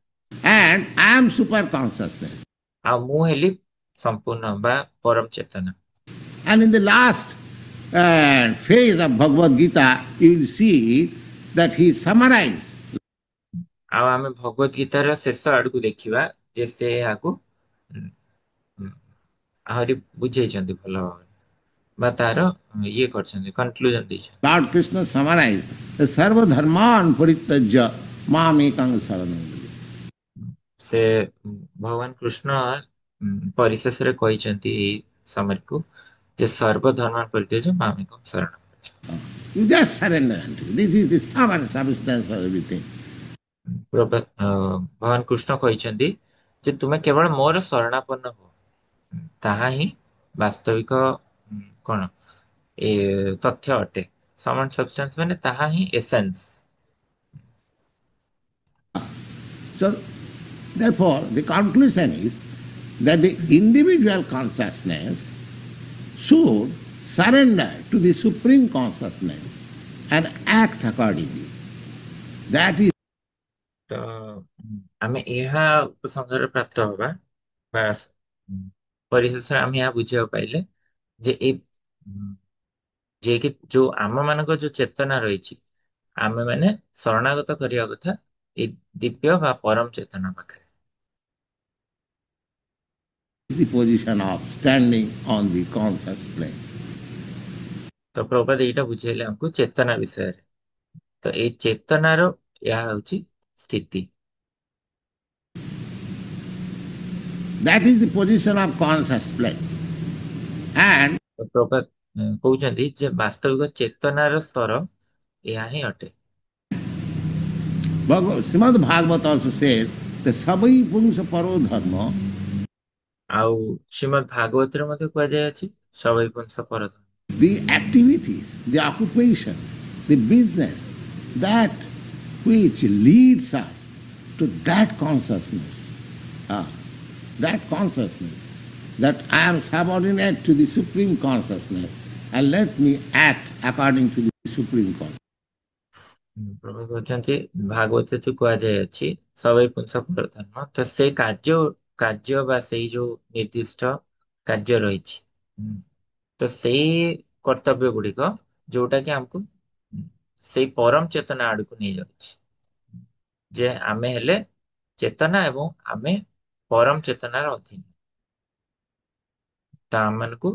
And I am super consciousness. ଆଉ ମୁଁ ହେଲି ସମ୍ପୂର୍ଣ୍ଣ ବା ପରମ ଚେତନା। And in the last phase of Bhagavad Gita, you will see that he summarized. ଆଉ ଆମେ ଭଗବତ ଗୀତାର ଶେଷ ଆଡକୁ ଦେଖିବା ଯେ ସେ ଏହାକୁ ଆହୁରି ବୁଝେଇଛନ୍ତି ଭଲ ଭାବରେ ବା ତାର ଇଏ କରିଛନ୍ତି କନକ୍ଲୁଜନ ଦେଇଛନ୍ତି। Lord Krishna summarized the sarva dharman parityajya mamekam saranam. ସେ ଭଗବାନ କୃଷ୍ଣ ପରିଶେଷରେ କହିଛନ୍ତି ଏଇ ସମରୀକୁ ଯେ ସର୍ବ ଧର୍ମ ପରିତ୍ୟଜ୍ୟ ମାମେକଂ ଶରଣ। You just surrender unto me. This is the sum and substance of everything. ଭଗବାନ କୃଷ୍ଣ କହିଛନ୍ତି ଯେ ତୁମେ କେବଳ ମୋର ଶରଣାପନ୍ନ ହୁଅ, ତାହା ହିଁ ବାସ୍ତବିକ କଣ ଏ ତଥ୍ୟ ଅଟେ। ସମ ଆଣ୍ଡ ସବଷ୍ଟାନ୍ସ ମାନେ ତାହା ହିଁ essence. So, therefore, the conclusion is that the individual consciousness should surrender to the supreme consciousness and act accordingly. That is. ତ ଆମେ ଏହା ଉପସଂହାରରେ ପ୍ରାପ୍ତ ହବା ବା ପରିଶେଷରେ ଆମେ ଏହା ବୁଝିବାକୁ ପାଇଲେ ଯେ ଏଇ ଯିଏକି ଯୋଉ ଆମ ମାନଙ୍କ ଯୋଉ ଚେତନା ରହିଛି ଆମେ ମାନେ ଶରଣାଗତ କରିବା କଥା ଏଇ ଦିବ୍ୟ ବା ପରମ ଚେତନା ପାଖରେ। The position of standing on the conscious plane. ତ ପ୍ରଭୁପାଦ ଏଇଟା ବୁଝେଇଲେ ଆମକୁ ଚେତନା ବିଷୟରେ। ତ ଏଇ ଚେତନାର ଏହା ହେଉଛି ସ୍ଥିତି। That is the position of conscious plane. And ପ୍ରଭୁପାଦ କହୁଛନ୍ତି ଯେ ବାସ୍ତବିକ ଚେତନାର ସ୍ତର ଏହା ହିଁ ଅଟେ। Srimad Bhagavata also says that sabai pumsa paro dharma. ଆଉ ଶ୍ରୀମଦ୍ ଭାଗବତରେ ମଧ୍ୟ କୁହାଯାଇଅଛି ସବୈ ପୁଂସ ପର ଧର୍ମ। The activities, the occupation, the business, that which leads us to that consciousness, that I am subordinate to the Supreme Consciousness and let me act according to the Supreme Consciousness. ପ୍ରଭୁ କହୁଛନ୍ତି ଭାଗବତରେ କୁହାଯାଇଅଛି ସବୈ ପୁଂସ ପର ଧର୍ମ। ତ ସେଇ କାର୍ଯ୍ୟ ବା ସେଇ ଯୋଉ ନିର୍ଦ୍ଦିଷ୍ଟ କାର୍ଯ୍ୟ ରହିଛି ତ ସେଇ କର୍ତ୍ତବ୍ୟ ଗୁଡିକ ଯୋଉଟା କି ଆମକୁ ସେଇ ପରମ ଚେତନା ଆଡକୁ ନେଇଯାଉଛି ଯେ ଆମେ ହେଲେ ଚେତନା ଏବଂ ଆମେ ପରମ ଚେତନାର ଅଧୀନ। ତ ଆମମାନଙ୍କୁ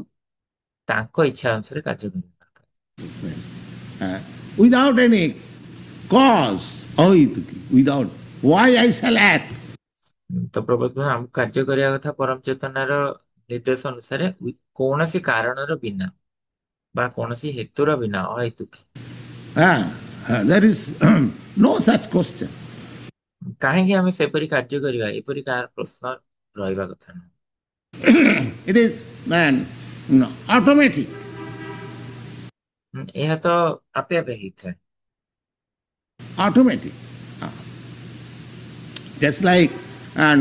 ତାଙ୍କ ଇଚ୍ଛା ଅନୁସାରେ କାର୍ଯ୍ୟ କରିବା ଦରକାର। Without any cause, without why I shall act. ତ ପ୍ରଭୁ ଆମକୁ କାର୍ଯ୍ୟ କରିବା କଥା ପରମ ଚେତନାର ନିର୍ଦ୍ଦେଶ ଅନୁସାରେ କୌଣସି କାରଣର ବିନା ବା କୌଣସି ହେତୁର ବିନା ଅହେତୁକି। There is no such question. କାହିଁକି ଆମେ ସେପରି କାର୍ଯ୍ୟ କରିବା ଏପରି କାହାର ପ୍ରଶ୍ନ ରହିବା କଥା ନୁହେଁ। It is automatic. ଏହା ତ ଆପେ ଆପେ ହେଇଥାଏ। Automatic. Just like a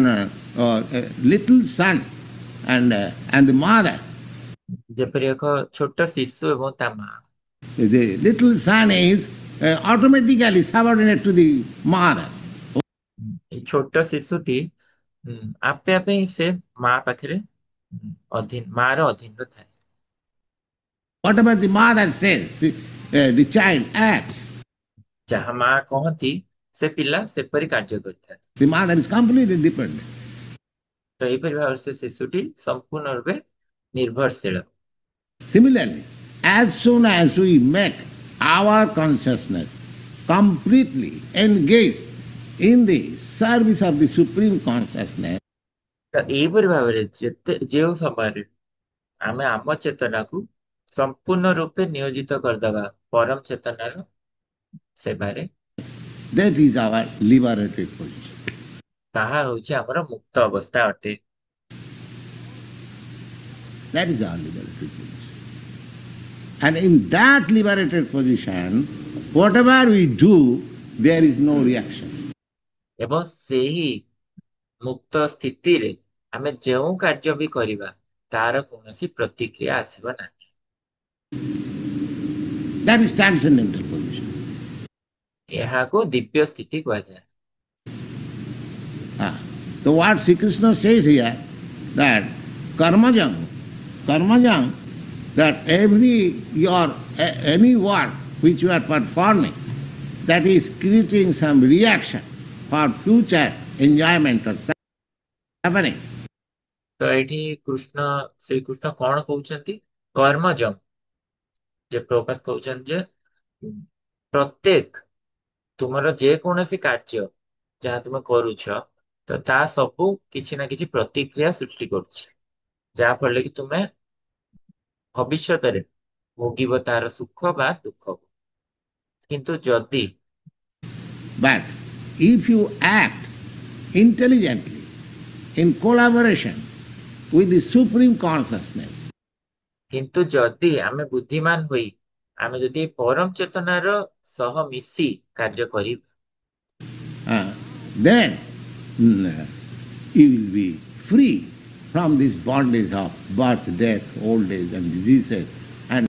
little son and the mother. ଯେପରି ଏକ ଛୋଟ ଶିଶୁ ଏବଂ ତା ମା। The little son is automatically subordinate to the mother. এই ଛୋଟ ଶିଶୁଟି ଆପେ ଆପେ ହିଁ ସେ ମା ପାଖରେ ମାର ଅଧୀନରେ ଥାଏ। Whatever the mother says, the child acts. ଯାହା ମା କହନ୍ତି ସେ ପିଲା ସେପରି କାର୍ଯ୍ୟ କରିଥାଏ। The mother is completely dependent. ତ ଏହିପରି ଭାବରେ ସେ ଶିଶୁଟି ସମ୍ପୂର୍ଣ୍ଣ ରୂପେ ନିର୍ଭରଶୀଳ। Similarly, as soon as we make our consciousness completely engaged in the service of the Supreme Consciousness, ତ ଏହିପରି ଭାବରେ ଯେଉଁ ସମୟରେ ଆମେ ଆମ ଚେତନାକୁ ସମ୍ପୂର୍ଣ୍ଣ ରୂପେ ନିୟୋଜିତ କରିଦେବା ପରମ ଚେତନାର ସେବାରେ, that is our liberated position. ତାହା ହେଉଛି ଆମର ମୁକ୍ତ ଅବସ୍ଥା ଅଟେ। That is our liberated position. And in that liberated position, whatever we do, there is no reaction. ଏବଂ ସେହି ମୁକ୍ତ ସ୍ଥିତିରେ ଆମେ ଯେଉଁ କାର୍ଯ୍ୟ ବି କରିବା ତାର କୌଣସି ପ୍ରତିକ୍ରିୟା ଆସିବ ନାହିଁ। That is transcendental position. ଏହାକୁ ଦିବ୍ୟ ସ୍ଥିତି କୁହାଯାଏ। The word Sri Krishna says here that karmajam, that any work which you are performing, that is creating some reaction for future enjoyment or suffering. ତ ଏଠି ଶ୍ରୀକୃଷ୍ଣ କଣ କହୁଛନ୍ତି? କର୍ମଜମ୍, ଯେ ପ୍ରଭୁପାଦ କହୁଛନ୍ତି ଯେ ପ୍ରତ୍ୟେକ ତୁମର ଯେକୌଣସି କାର୍ଯ୍ୟ ଯାହା ତୁମେ କରୁଛ, ତ ତା ସବୁ କିଛି ନା କିଛି ପ୍ରତିକ୍ରିୟା ସୃଷ୍ଟି କରୁଛି, ଯାହା ଫଳରେ କି ତୁମେ ଭବିଷ୍ୟତରେ ଭୋଗିବ ତାର ସୁଖ ବା ଦୁଃଖ। କିନ୍ତୁ ଯଦି But if you act intelligently in collaboration with the Supreme Consciousness, କିନ୍ତୁ ଯଦି ଆମେ ବୁଦ୍ଧିମାନ ହୋଇ ଆମେ ଯଦି ପରମ ଚେତନାର ସହ ମିଶି କାର୍ଯ୍ୟ କରିବା, then you will be free from this bondage of birth, death, old age and diseases. And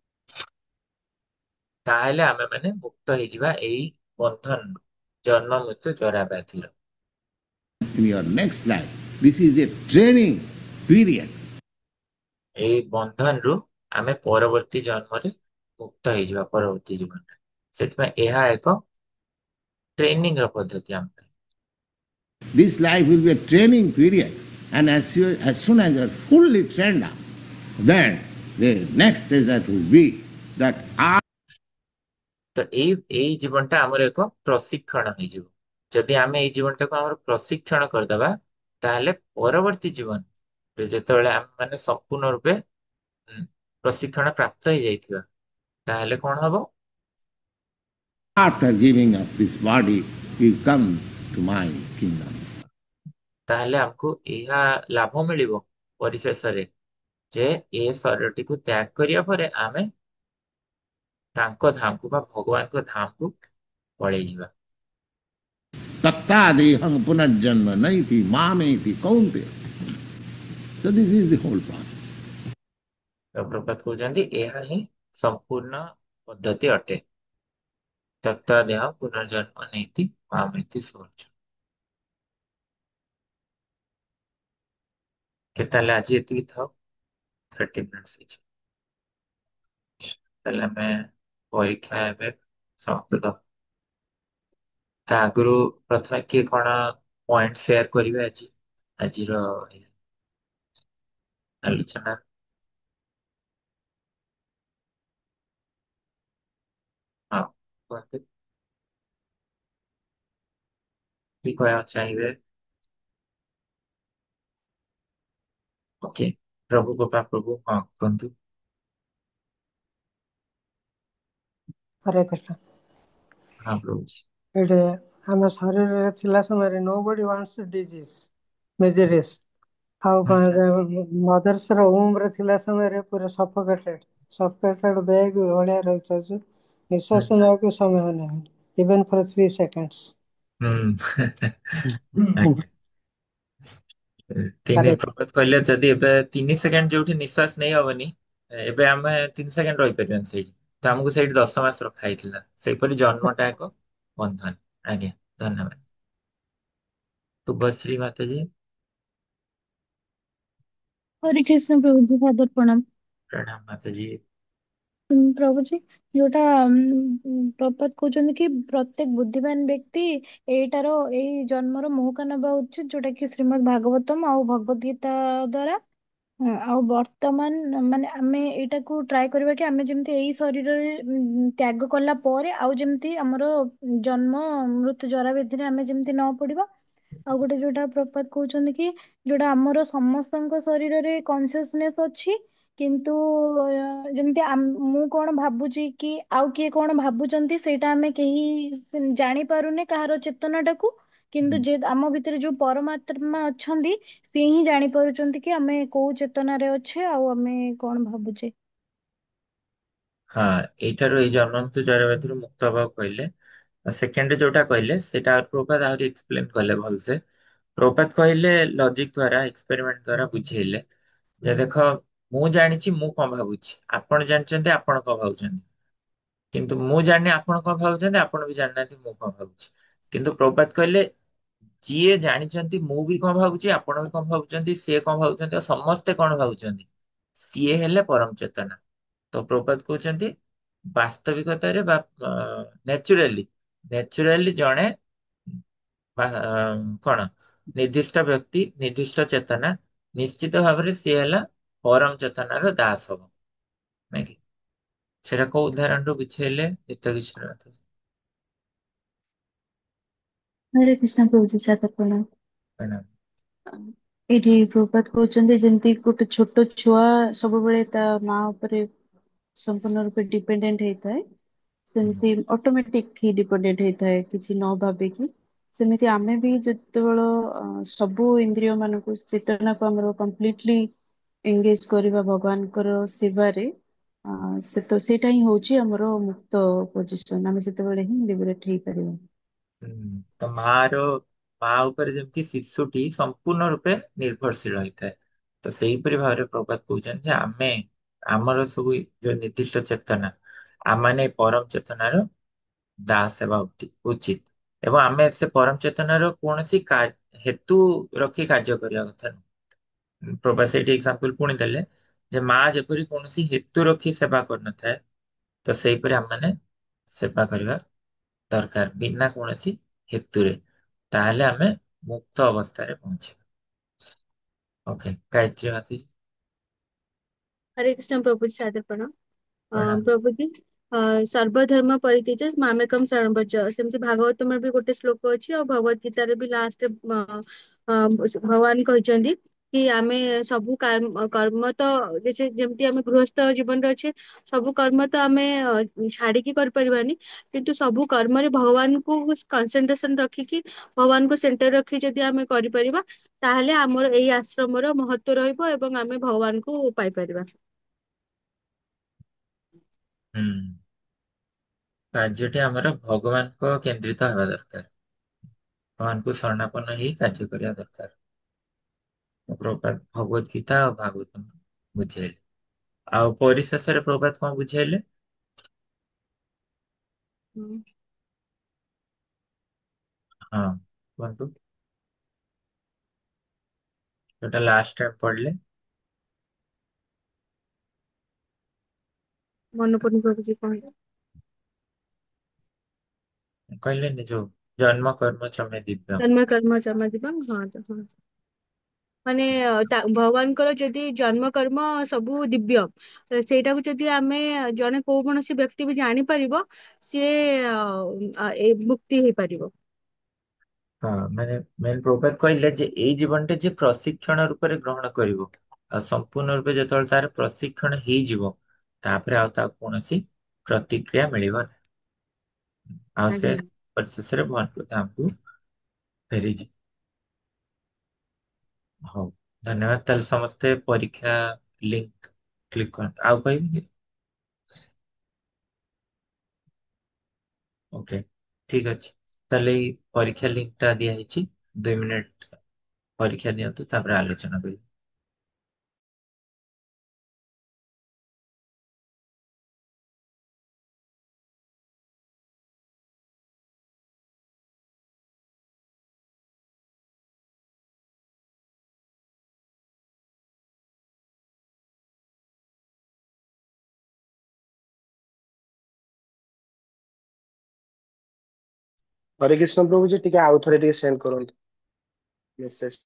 ତାହେଲେ ଆମେ ମାନେ ମୁକ୍ତ ହେଇଯିବା ଏଇ ବନ୍ଧନ, ଜନ୍ମ ମୃତ୍ୟୁ ଜରା ବ୍ୟାଧିର। in your next life, this is a training period. ଏଇ ବନ୍ଧନରୁ ଆମେ ପରବର୍ତ୍ତୀ ଜନ୍ମରେ ମୁକ୍ତ ହେଇଯିବା ପରବର୍ତ୍ତୀ ଜୀବନରେ। ସେଥିପାଇଁ ଏହା ଏକ ଟ୍ରେନିଂ ର ପଦ୍ଧତି ଆମ ପାଇଁ। This life will be a training period, and as soon as you are fully trained up, then the next stage that will be that ତ ଏଇ ଜୀବନଟା ଆମର ଏକ ପ୍ରଶିକ୍ଷଣ ହେଇଯିବ। ଯଦି ଆମେ ଏଇ ଜୀବନଟାକୁ ଆମର ପ୍ରଶିକ୍ଷଣ କରିଦେବା, ତାହେଲେ ପରବର୍ତ୍ତୀ ଜୀବନରେ ଯେତେବେଳେ ଆମେ ମାନେ ସମ୍ପୂର୍ଣ୍ଣ ରୂପେ ପ୍ରଶିକ୍ଷଣ ପ୍ରାପ୍ତ ହେଇଯାଇଥିବା, ତାହେଲେ କଣ ହବ? after giving up this body, you come to my kingdom. ତାହେଲେ ଆମକୁ ଏହା ଲାଭ ମିଳିବ ପରିଶେଷରେ ଯେ ଏ ଶରୀରଟିକୁ ତ୍ୟାଗ କରିବା ପରେ ଆମେ ତାଙ୍କ ଧାମକୁ ବା ଭଗବାନଙ୍କ ଧାମକୁ ପଳେଇ ଯିବା। Tatta dehang punarjanma naiti mameti kaunte. So this is the whole process. ପ୍ରଭୁପାଦ କହୁଛନ୍ତି ଏହା ହିଁ ସମ୍ପୂର୍ଣ୍ଣ ପଦ୍ଧତି ଅଟେ। ତତ୍ତା ଦେହ ପୁନର୍ଜନ୍ମ ନେଇତି ମାମେତି ସୋଚ। ତାହେଲେ ଆଜି ଏତିକି ଥାଉ, 30 ମିନିଟ୍ସ ହେଇଛି। ତାହେଲେ ଆମେ ପରୀକ୍ଷା ଏବେ ସମାପ୍ତ ଦବା। ତା ଆଗରୁ ପ୍ରଥମେ କିଏ କଣ ପଏଣ୍ଟ ସେୟାର କରିବେ ଆଜିର ଆଲୋଚନା? ହଁ କୁହନ୍ତୁ, କି କହିବାକୁ ଚାହିଁବେ? ଓକେ, ପ୍ରଭୁ ଗୋପା ପ୍ରଭୁ, ହଁ କୁହନ୍ତୁ। ହରେ କୃଷ୍ଣ। ହଁ ପ୍ରଭୁ। ଏଠି ଆମ ଶରୀରରେ ଥିଲା ସମୟରେ nobody wants disease, miseries। ଆଉ ମଦର୍ସର ଓମ୍ରେ ଥିଲା ସମୟରେ ପୁରା ସଫୋକେଟେଡ ବ୍ୟାଗ୍ ଭଳିଆ ରହିଥାଉଛି, ନିଶ୍ୱାସ ନେବାକୁ ସମୟ ନାହିଁ, ଇଭେନ୍ ଫର୍ 3 seconds। ପ୍ରଭୁପାଦ କହିଲେ ଯଦି ଏବେ 3 ସେକେଣ୍ଡ ଯୋଉଠି ନିଶ୍ୱାସ ନେଇ ହବନି, ଏବେ ଆମେ 3 ସେକେଣ୍ଡ ରହିପାରିବାନି ସେଇଠି, ତ ଆମକୁ ସେଇଠି 10 ମାସ ରଖା ହେଇଥିଲା। ସେଇପରି ଜନ୍ମଟା ଏକ ବନ୍ଧନ। ଆଜ୍ଞା, ଧନ୍ୟବାଦ। ଶୁଭଶ୍ରୀ ମାତାଜୀ। हरे कृष्ण प्रभु जी, सादर प्रणाम। प्रणाम माताजी। प्रभु जी, जोटा प्रपात कहते कि प्रत्येक बुद्धिमान व्यक्ति एटार एई जन्मर मोहका नबा उचित, जोटा कि श्रीमद् भागवतम आउ भगवद गीता द्वारा आउ वर्तमान माने आमे एटाकू ट्राई करबा कि आमे जेमती एई शरीर त्याग कला परे आउ जेमती हमरो जन्म मृत्यु जरा व्याधि रे आमे जेमती न पड़िबा। आउ गोटे जोटा प्रपात कहते कि जोटा हमरो समस्तଙ୍କ शरीर रे कॉन्शियसनेस अछि, किंतु ଯେମିତି ମୁଁ କଣ ଭାବୁଛି କି ଆଉ କିଏ କଣ ଭାବୁଛନ୍ତି ସେଇଟା ଆମେ କେହି ଜାଣିପାରୁନେ କାହାର ଚେତନାଟାକୁ, କିନ୍ତୁ ଯେ ଆମ ଭିତରେ ଯୋଉ ପରମାତ୍ମା ଅଛନ୍ତି ସିଏ ହିଁ ଜାଣିପାରୁଛନ୍ତି କି ଆମେ କୋଉ ଚେତନାରେ ଅଛେ ଆଉ ଆମେ କଣ ଭାବୁଛେ। ହଁ, ଏଇଠାରୁ ଏଇ ଜନ୍ମ ମୃତ୍ୟୁ ଜରା ବ୍ୟାଧିରୁ ମୁକ୍ତ ହବାକୁ କହିଲେ। ସେକେଣ୍ଡରେ ଯୋଉଟା କହିଲେ ସେଇଟା ପ୍ରଭୁପାଦ ଆହୁରି ଏକ୍ସପ୍ଲେନ କଲେ ଭଲସେ। ପ୍ରଭୁପାଦ କହିଲେ ଲଜିକ ଦ୍ଵାରା ଏକ୍ସପେରିମେଣ୍ଟ ଦ୍ଵାରା ବୁଝେଇଲେ ଯେ ଦେଖ, ମୁଁ ଜାଣିଛି ମୁଁ କଣ ଭାବୁଛି, ଆପଣ ଜାଣିଛନ୍ତି ଆପଣ କଣ ଭାବୁଛନ୍ତି, କିନ୍ତୁ ମୁଁ ଜାଣିନି ଆପଣ କଣ ଭାବୁଛନ୍ତି, ଆପଣ ବି ଜାଣିନାହାନ୍ତି ମୁଁ କଣ ଭାବୁଛି। କିନ୍ତୁ ପ୍ରଭୁପାଦ କହିଲେ ଯିଏ ଜାଣିଛନ୍ତି ମୁଁ ବି କଣ ଭାବୁଛି, ଆପଣ ବି କଣ ଭାବୁଛନ୍ତି, ସିଏ କଣ ଭାବୁଛନ୍ତି, ଆଉ ସମସ୍ତେ କଣ ଭାବୁଛନ୍ତି, ସିଏ ହେଲେ ପରମ ଚେତନା। ତ ପ୍ରଭୁପାଦ କହୁଛନ୍ତି ବାସ୍ତବିକତାରେ ବା ନେଚୁରାଲି ନେଚୁରାଲି ଜଣେ କଣ ନିର୍ଦ୍ଦିଷ୍ଟ ବ୍ୟକ୍ତି, ନିର୍ଦ୍ଦିଷ୍ଟ ଚେତନା, ନିଶ୍ଚିତ ଭାବରେ ସିଏ ହେଲା ପରମ ଚେତନାର ଦାସ ହବ, ନାଇଁ କି? ସେଟା କୋଉ ଉଦାହରଣରୁ ବୁଝେଇଲେ ଏତ କିଛି ନଥାଏ। ହରେ କୃଷ୍ଣ ପ୍ରଭୁଜୀ ସାତପଣ। ଏଇଠି ପ୍ରଭୁପାଦ କହୁଛନ୍ତି ଯେମିତି ଗୋଟେ ଛୋଟ ଛୁଆ ସବୁବେଳେ ତା ମା ଉପରେ ସମ୍ପୂର୍ଣ୍ଣ ରୂପେ ଡିପେଣ୍ଡେଣ୍ଟ ହେଇଥାଏ, ସେମିତି ଅଟୋମେଟିକ ହିଁ ଡିପେଣ୍ଡେଣ୍ଟ ହେଇଥାଏ କିଛି ନ ଭାବିକି। ସେମିତି ଆମେ ବି ଯେତେବେଳେ ସବୁ ଇନ୍ଦ୍ରିୟ ମାନଙ୍କୁ, ଚେତନାକୁ ଆମର କମ୍ପ୍ଲିଟଲି ଏଙ୍ଗେଜ କରିବା ଭଗବାନଙ୍କର ସେବାରେ, ସେଇଟା ହିଁ ହଉଛି ଆମର ମୁକ୍ତ ପୋଜିସନ। ଆମେ ସେତେବେଳେ ହିଁ ଲିବରେଟ ହେଇପାରିବା। ତ ମା ଉପରେ ଯେମିତି ଶିଶୁଟି ସମ୍ପୂର୍ଣ୍ଣ ରୂପେ ନିର୍ଭରଶୀଳ ହେଇଥାଏ, ତ ସେଇପରି ଭାବରେ ପ୍ରଭୁପାଦ କହୁଛନ୍ତି ଯେ ଆମର ସବୁ ଯୋଉ ନିର୍ଦ୍ଦିଷ୍ଟ ଚେତନା, ଆମମାନେ ପରମ ଚେତନାର ଦାସ ହେବା ଉଚିତ, ଏବଂ ଆମେ ସେ ପରମ ଚେତନାର କୌଣସି ହେତୁ ରଖି କାର୍ଯ୍ୟ କରିବା କଥା ନୁହେଁ। ପ୍ରଭୁପାଦ ସେଇଠି ଏକ୍ସାମ୍ପଲ ପୁଣି ଦେଲେ ଯେ ମା ଯେପରି କୌଣସି ହେତୁ ରଖି ସେବା କରିନଥାଏ, ତ ସେଇପରି ଆମମାନେ ସେବା କରିବା ଦରକାର ବିନା କୌଣସି ହେତୁରେ, ତାହେଲେ ଆମେ ମୁକ୍ତ ଅବସ୍ଥାରେ ପହଞ୍ଚିବା। ଓକେ, ଗାୟତ୍ରୀ ମାତାଜୀ। हरे कृष्ण प्रभु सादर्पण। प्रणाम। प्रभुजी सर्वधर्म परित्यज्य मामेकं शरणं व्रज, सेमती भागवतम भी गोटे श्लोक अच्छी और भगवत गीतार भी लास्ट भगवान कहते कि आमे सबु कर्म तो जैसे जमती आमे गृहस्थ जीवन रे अच्छे सबु कर्म तो आमे छाड़ी कर परिबानी, किंतु सबु कर्म रे भगवान को कंसंट्रेशन रखिकी, भगवान को सेंटर रखी जदि आमे करि परिबा, ताहले हमर एई आश्रमर महत्व रहइबो एवं आमे भगवान को पाई परिबा। ହୁଁ, କାର୍ଯ୍ୟଟି ଆମର ଭଗବାନଙ୍କ କେନ୍ଦ୍ରିତ ହେବା ଦରକାର, ଭଗବାନଙ୍କୁ ଶରଣାପନ୍ନ ହେଇ କାର୍ଯ୍ୟ କରିବା ଦରକାର। ପ୍ରଭୁପାଦ ଭଗବତ ଗୀତା ଆଉ ଭାଗବତମ୍ ବୁଝେଇଲେ। ଆଉ ପରିଶେଷରେ ପ୍ରଭୁପାଦ କଣ ବୁଝେଇଲେ? ହଁ, କୁହନ୍ତୁ। ଯୋଉଟା ଲାଷ୍ଟ ଟାଇମ ପଢିଲେ। मन पड़ुनी प्रभुजी कहले କହିଲେନି ଯୋଉ ଜନ୍ମ କର୍ମ ଚମେ ଦିବ୍ୟ। जन्म कर्म जमा दिबं। हाँ तो हाँ, माने भगवानଙ୍କର ଯଦି ଜନ୍ମ କର୍ମ ସବୁ ଦିବ୍ୟ, ସେଇଟାକୁ ଯଦି ଆମେ ଜଣେ କୌଣସି ବ୍ୟକ୍ତି ବି ଜାଣିପାରିବ, ସିଏ ମୁକ୍ତି ହେଇପାରିବ। ହଁ, ମାନେ ମେନ୍ ପ୍ରଭୁପାଦ କହିଲେ ଯେ ଏଇ ଜୀବନଟା ଯେ ପ୍ରଶିକ୍ଷଣ ରୂପରେ ଗ୍ରହଣ କରିବ, ଆଉ ସମ୍ପୂର୍ଣ୍ଣ ରୂପେ ଯେତେବେଳେ ତାର ପ୍ରଶିକ୍ଷଣ ହେଇଯିବ, ତାପରେ ଆଉ ତାକୁ କୌଣସି ପ୍ରତିକ୍ରିୟା ମିଳିବ ନାହିଁ, ଆଉ ସେ ଆଜ୍ଞା। ପରିଶେଷରେ ଭଗବାନଙ୍କ ଧାମକୁ ଫେରିଯିବ। ହଉ, ଧନ୍ୟବାଦ। ତାହେଲେ ସମସ୍ତେ ପରୀକ୍ଷା ଲିଙ୍କ କ୍ଲିକ୍ କରନ୍ତୁ। ଆଉ କହିବି କି? ଓକେ, ଠିକ ଅଛି। ତାହେଲେ ଏଇ ପରୀକ୍ଷା ଲିଙ୍କ ଟା ଦିଆହେଇଛି, 2 ମିନିଟ ପରୀକ୍ଷା ଦିଅନ୍ତୁ, ତାପରେ ଆଲୋଚନା କରିବି। हरे कृष्ण प्रभु जी टिके आउ थोड़े टिके सेंड करंतु मेसेज।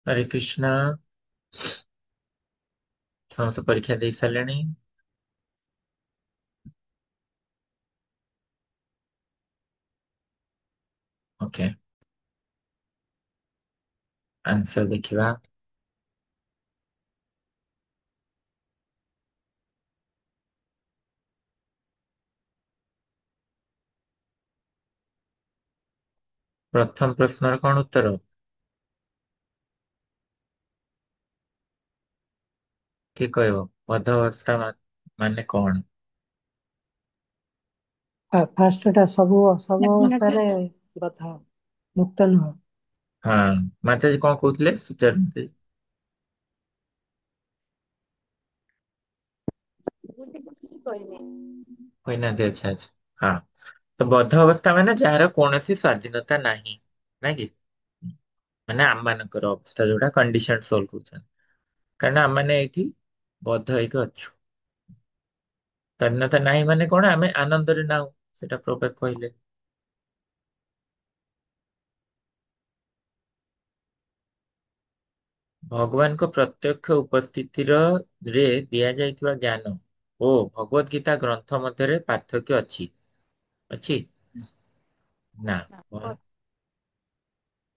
हरे कृष्णा। ସମସ୍ତ ପରୀକ୍ଷା ଦେଇ ସାରିଲେଣି? ଓକେ, ଆନ୍ସର ଦେଖିବା। ପ୍ରଥମ ପ୍ରଶ୍ନର କଣ ଉତ୍ତର? କିଏ କହିବ? ବଦ୍ଧ ଅବସ୍ଥା ମାନେ କଣ? ଫାଷ୍ଟଟା ସବୁ ସ୍ୱାଧୀନତା ଅବସ୍ଥାରେ ବଦ୍ଧ, ମୁକ୍ତ ନୁହଁ। ହଁ, ମାତାଜୀ କଣ କହୁଥିଲେ ସୁଚାରୁନ୍ତି? କହିବେ। କହିନାହାନ୍ତି? ଆଚ୍ଛା ଆଚ୍ଛା, ହଁ। ତ ବଦ୍ଧ ଅବସ୍ଥା ମାନେ ଯାହାର କୌଣସି ସ୍ୱାଧୀନତା ନାହିଁ, ନାଇଁ କି? ମାନେ ଆମମାନଙ୍କର ଅବସ୍ଥା ଯୋଉଟା କଣ୍ଡିସନ ସୋଲ କହୁଛନ୍ତି, କାରଣ ଆମମାନେ ଏଇଠି ବଦ୍ଧ ହେଇକି ଅଛୁ। ସ୍ୱାଧୀନତା ନାହିଁ ମାନେ କଣ? ଆମେ ଆନନ୍ଦରେ ନାହୁଁ, ସେଟା ପ୍ରଭୁପାଦ କହିଲେ। ଭଗବାନଙ୍କ ପ୍ରତ୍ୟକ୍ଷ ଉପସ୍ଥିତିର ରେ ଦିଆଯାଇଥିବା ଜ୍ଞାନ ଓ ଭଗବତ ଗୀତା ଗ୍ରନ୍ଥ ମଧ୍ୟରେ ପାର୍ଥକ୍ୟ ଅଛି? ଅଛି ନା?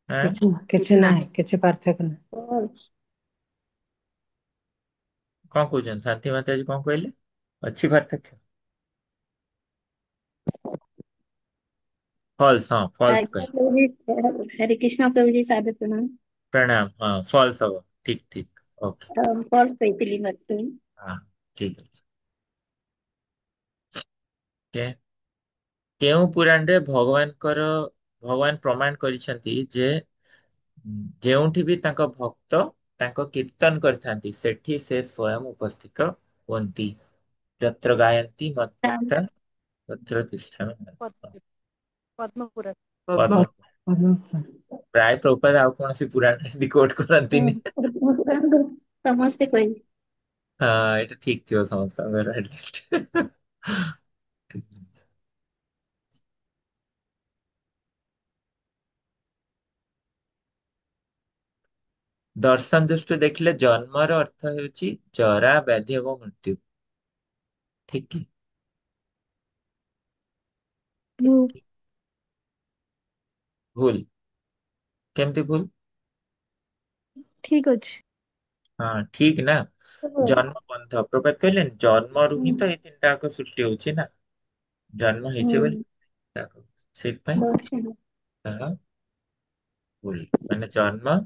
ଆଁ? କିଛି ନାହିଁ, କିଛି ପାର୍ଥକ୍ୟ ନାହିଁ। କଣ କହୁଛନ୍ତି ଶାନ୍ତି ମାତାଜୀ? କଣ କହିଲେ? ଅଛି ପାର୍ଥକ୍ୟ? ଫଲ୍ସ, ହଁ ଫଲ୍ସ ଆଜ୍ଞା କହିଲେ। ପ୍ରଭୁ जी, हरे कृष्णा प्रभु जी, सादर प्रणाम। प्रणाम, हाँ फॉल्स हବ। ठीक ठीक, ओके। फॉल्स କହିଥିଲି ମାତ୍ର। हाँ, ठीक ଅଛି। ଓକେ, କେଉଁ ପୁରାଣରେ ଭଗବାନ ପ୍ରମାଣ କରିଛନ୍ତି ଯେ ଯେଉଁଠି ବି ତାଙ୍କ ଭକ୍ତ ତାଙ୍କ କୀର୍ତ୍ତନ କରିଥାନ୍ତି ସେଠି ସେ ସ୍ୱୟଂ ଉପସ୍ଥିତ ହୁଅନ୍ତି? ଯତ୍ର ଗାୟନ୍ତି ମଦ୍ଭକ୍ତା ତତ୍ର ତିଷ୍ଠାମି। ପଦ୍ମପୁର। ପଦ୍ମ। ପଦ୍ମ। ପ୍ରାୟ ପ୍ରଭୁପାଦ ଆଉ କୌଣସି ପୁରାଣ ଏମିତି କୋଟ କରନ୍ତିନି। ସମସ୍ତେ କହିଲେ। ହଁ, ଏଇଟା ଠିକ ଥିବ ସମସ୍ତଙ୍କର ଆଟଲିଷ୍ଟ। ଦର୍ଶନ ଦୃଷ୍ଟିରୁ ଦେଖିଲେ ଜନ୍ମର ଅର୍ଥ ହେଉଛି ଜରା, ବ୍ୟାଧି ଏବଂ ମୃତ୍ୟୁ, ଠିକ କି? ଭୁଲ? କେମିତି ଭୁଲ? ଠିକ ଅଛି। ହଁ ଠିକ ନା। ଜନ୍ମ ବନ୍ଧ, ପ୍ରଭୁପାଦ କହିଲେନି ଜନ୍ମରୁ ହିଁ ତ ଏଇ ତିନିଟା ଯାକ ସୃଷ୍ଟି ହଉଛି ନା। ଜନ୍ମ ହେଇଛି ବୋଲି ସେଇଥିପାଇଁ ତାହା ଭୁଲ। ମାନେ ଜନ୍ମ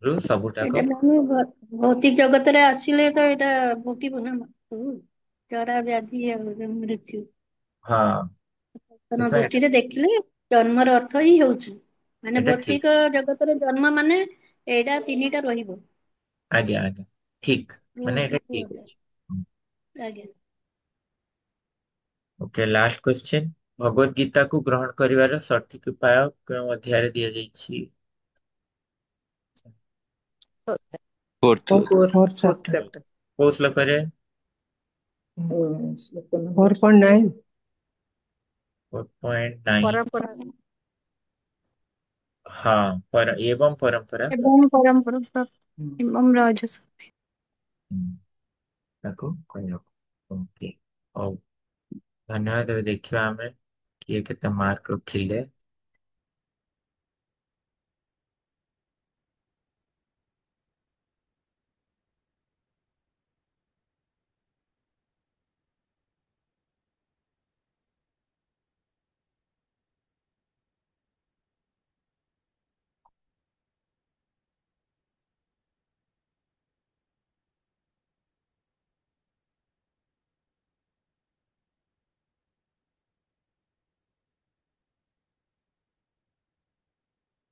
ରୁ ଏଇଟା ସବୁଟାକ। ଆମେ ଭୌତିକ ଜଗତରେ ଆସିଲେ ତ ଏଇଟା ଭୋଗିବୁ ନା ସବୁ, ଜରା ବ୍ୟାଧି ଆଉ ମୃତ୍ୟୁ। ହଁ, ନୂତନ ସେଥିପାଇଁ ଦୃଷ୍ଟିରେ ଦେଖିଲେ ଜନ୍ମର ଅର୍ଥ ହିଁ ହଉଛି, ମାନେ ଏଇଟା ଠିକ। ଭୌତିକ ଜଗତରେ ଜନ୍ମ ମାନେ ଏଇଟା ତିନିଟା ରହିବ। ଆଜ୍ଞା ଆଜ୍ଞା, ଠିକ, ମାନେ ଏଇଟା ଠିକ ଅଛି। ଆଜ୍ଞା। Okay, last question. ଭଗବତ ଗୀତାକୁ ଗ୍ରହଣ କରିବାର ସଠିକ ଉପାୟ କେଉଁ ଅଧ୍ୟାୟରେ ଦିଆଯାଇଛି? ଫୋର୍ଥ। ଫୋର୍ଥ ଚାପ୍ଟର, କୋଉ ଶ୍ଲୋକରେ? 4.9। 4.9। ପରମ୍ପରା ହଁ, ଏବଂ ପରମ୍ପରା ଏବଂ ପରମ୍ପରା ଏବଂ ରାଜସ। ତାକୁ କହିବାକୁ। ଓକେ, ହଉ, ଧନ୍ୟବାଦ। ଏବେ ଦେଖିବା ଆମେ କିଏ କେତେ ମାର୍କ ରଖିଲେ।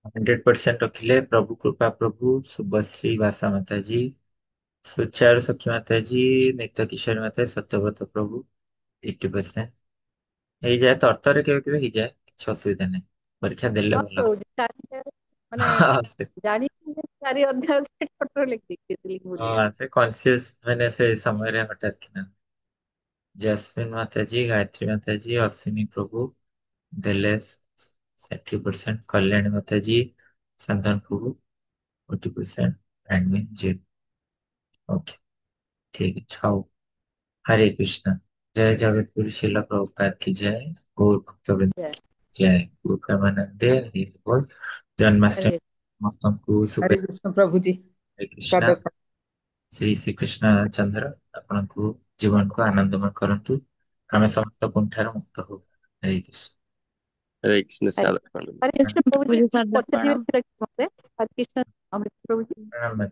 हंड्रेड परसेंट रखिले प्रभु कृपा प्रभु, शुभश्री भाषा माता जी, सुचारू सखी माता जी, नित्य किशोर माता, सत्यव्रत प्रभु 80%। ହେଇଯାଏ, ତରତରେ କେବେ କେବେ ହେଇଯାଏ, କିଛି ଅସୁବିଧା ନାହିଁ। ପରୀକ୍ଷା ଦେଲେ ଭଲ। ମାନେ ଜାଣିଥିଲି ଯେ ଚାରି ଅଧ୍ୟାୟ ସେ ଫଟୋ ଲେଖିଦେଇଥିଲି ଭୁଲ ହଁ, ହେଇଗଲା। ସେ କନସିୟସ ମାନେ ସେ ସମୟରେ ହଠାତ୍ କିନା। ଜସ୍ମିନ ମାତା जी, गायत्री माता जी, अश्विनी प्रभु ଦେଲେ 60%। କଲ୍ୟାଣୀ ମାତା जी, ସନ୍ତନ ପ୍ରଭୁ 40% एडमिन जी। ओके, ठीक है, छाओ। हरे कृष्णा। जय जगत गुरु शिला प्रभुपाद की जय। गौर भक्तवृंद जय की जय। गुरु प्रेमानंदे हरि बोल। जन्माष्टमी हरे ସମସ୍ତଙ୍କୁ हरे शुभेच्छା। कृष्ण प्रभु जी हरे कृष्णा। स्वागत श्री ଶ୍ରୀକୃଷ୍ଣ ଚନ୍ଦ୍ର ଆପଣଙ୍କୁ ଜୀବନକୁ ଆନନ୍ଦମୟ କରନ୍ତୁ। ଆମେ ସମସ୍ତ କୁଣ୍ଠାରୁ ମୁକ୍ତ ହଉ। ହରେ କୃଷ୍ଣ। हरे कृष्ण हरे सादर प्रणाम। हरे कृष्ण प्रभु जी पूजा सादर पॉजिटिव प्रणाम। हरे कृष्ण अमृत प्रभु जी प्रणाम।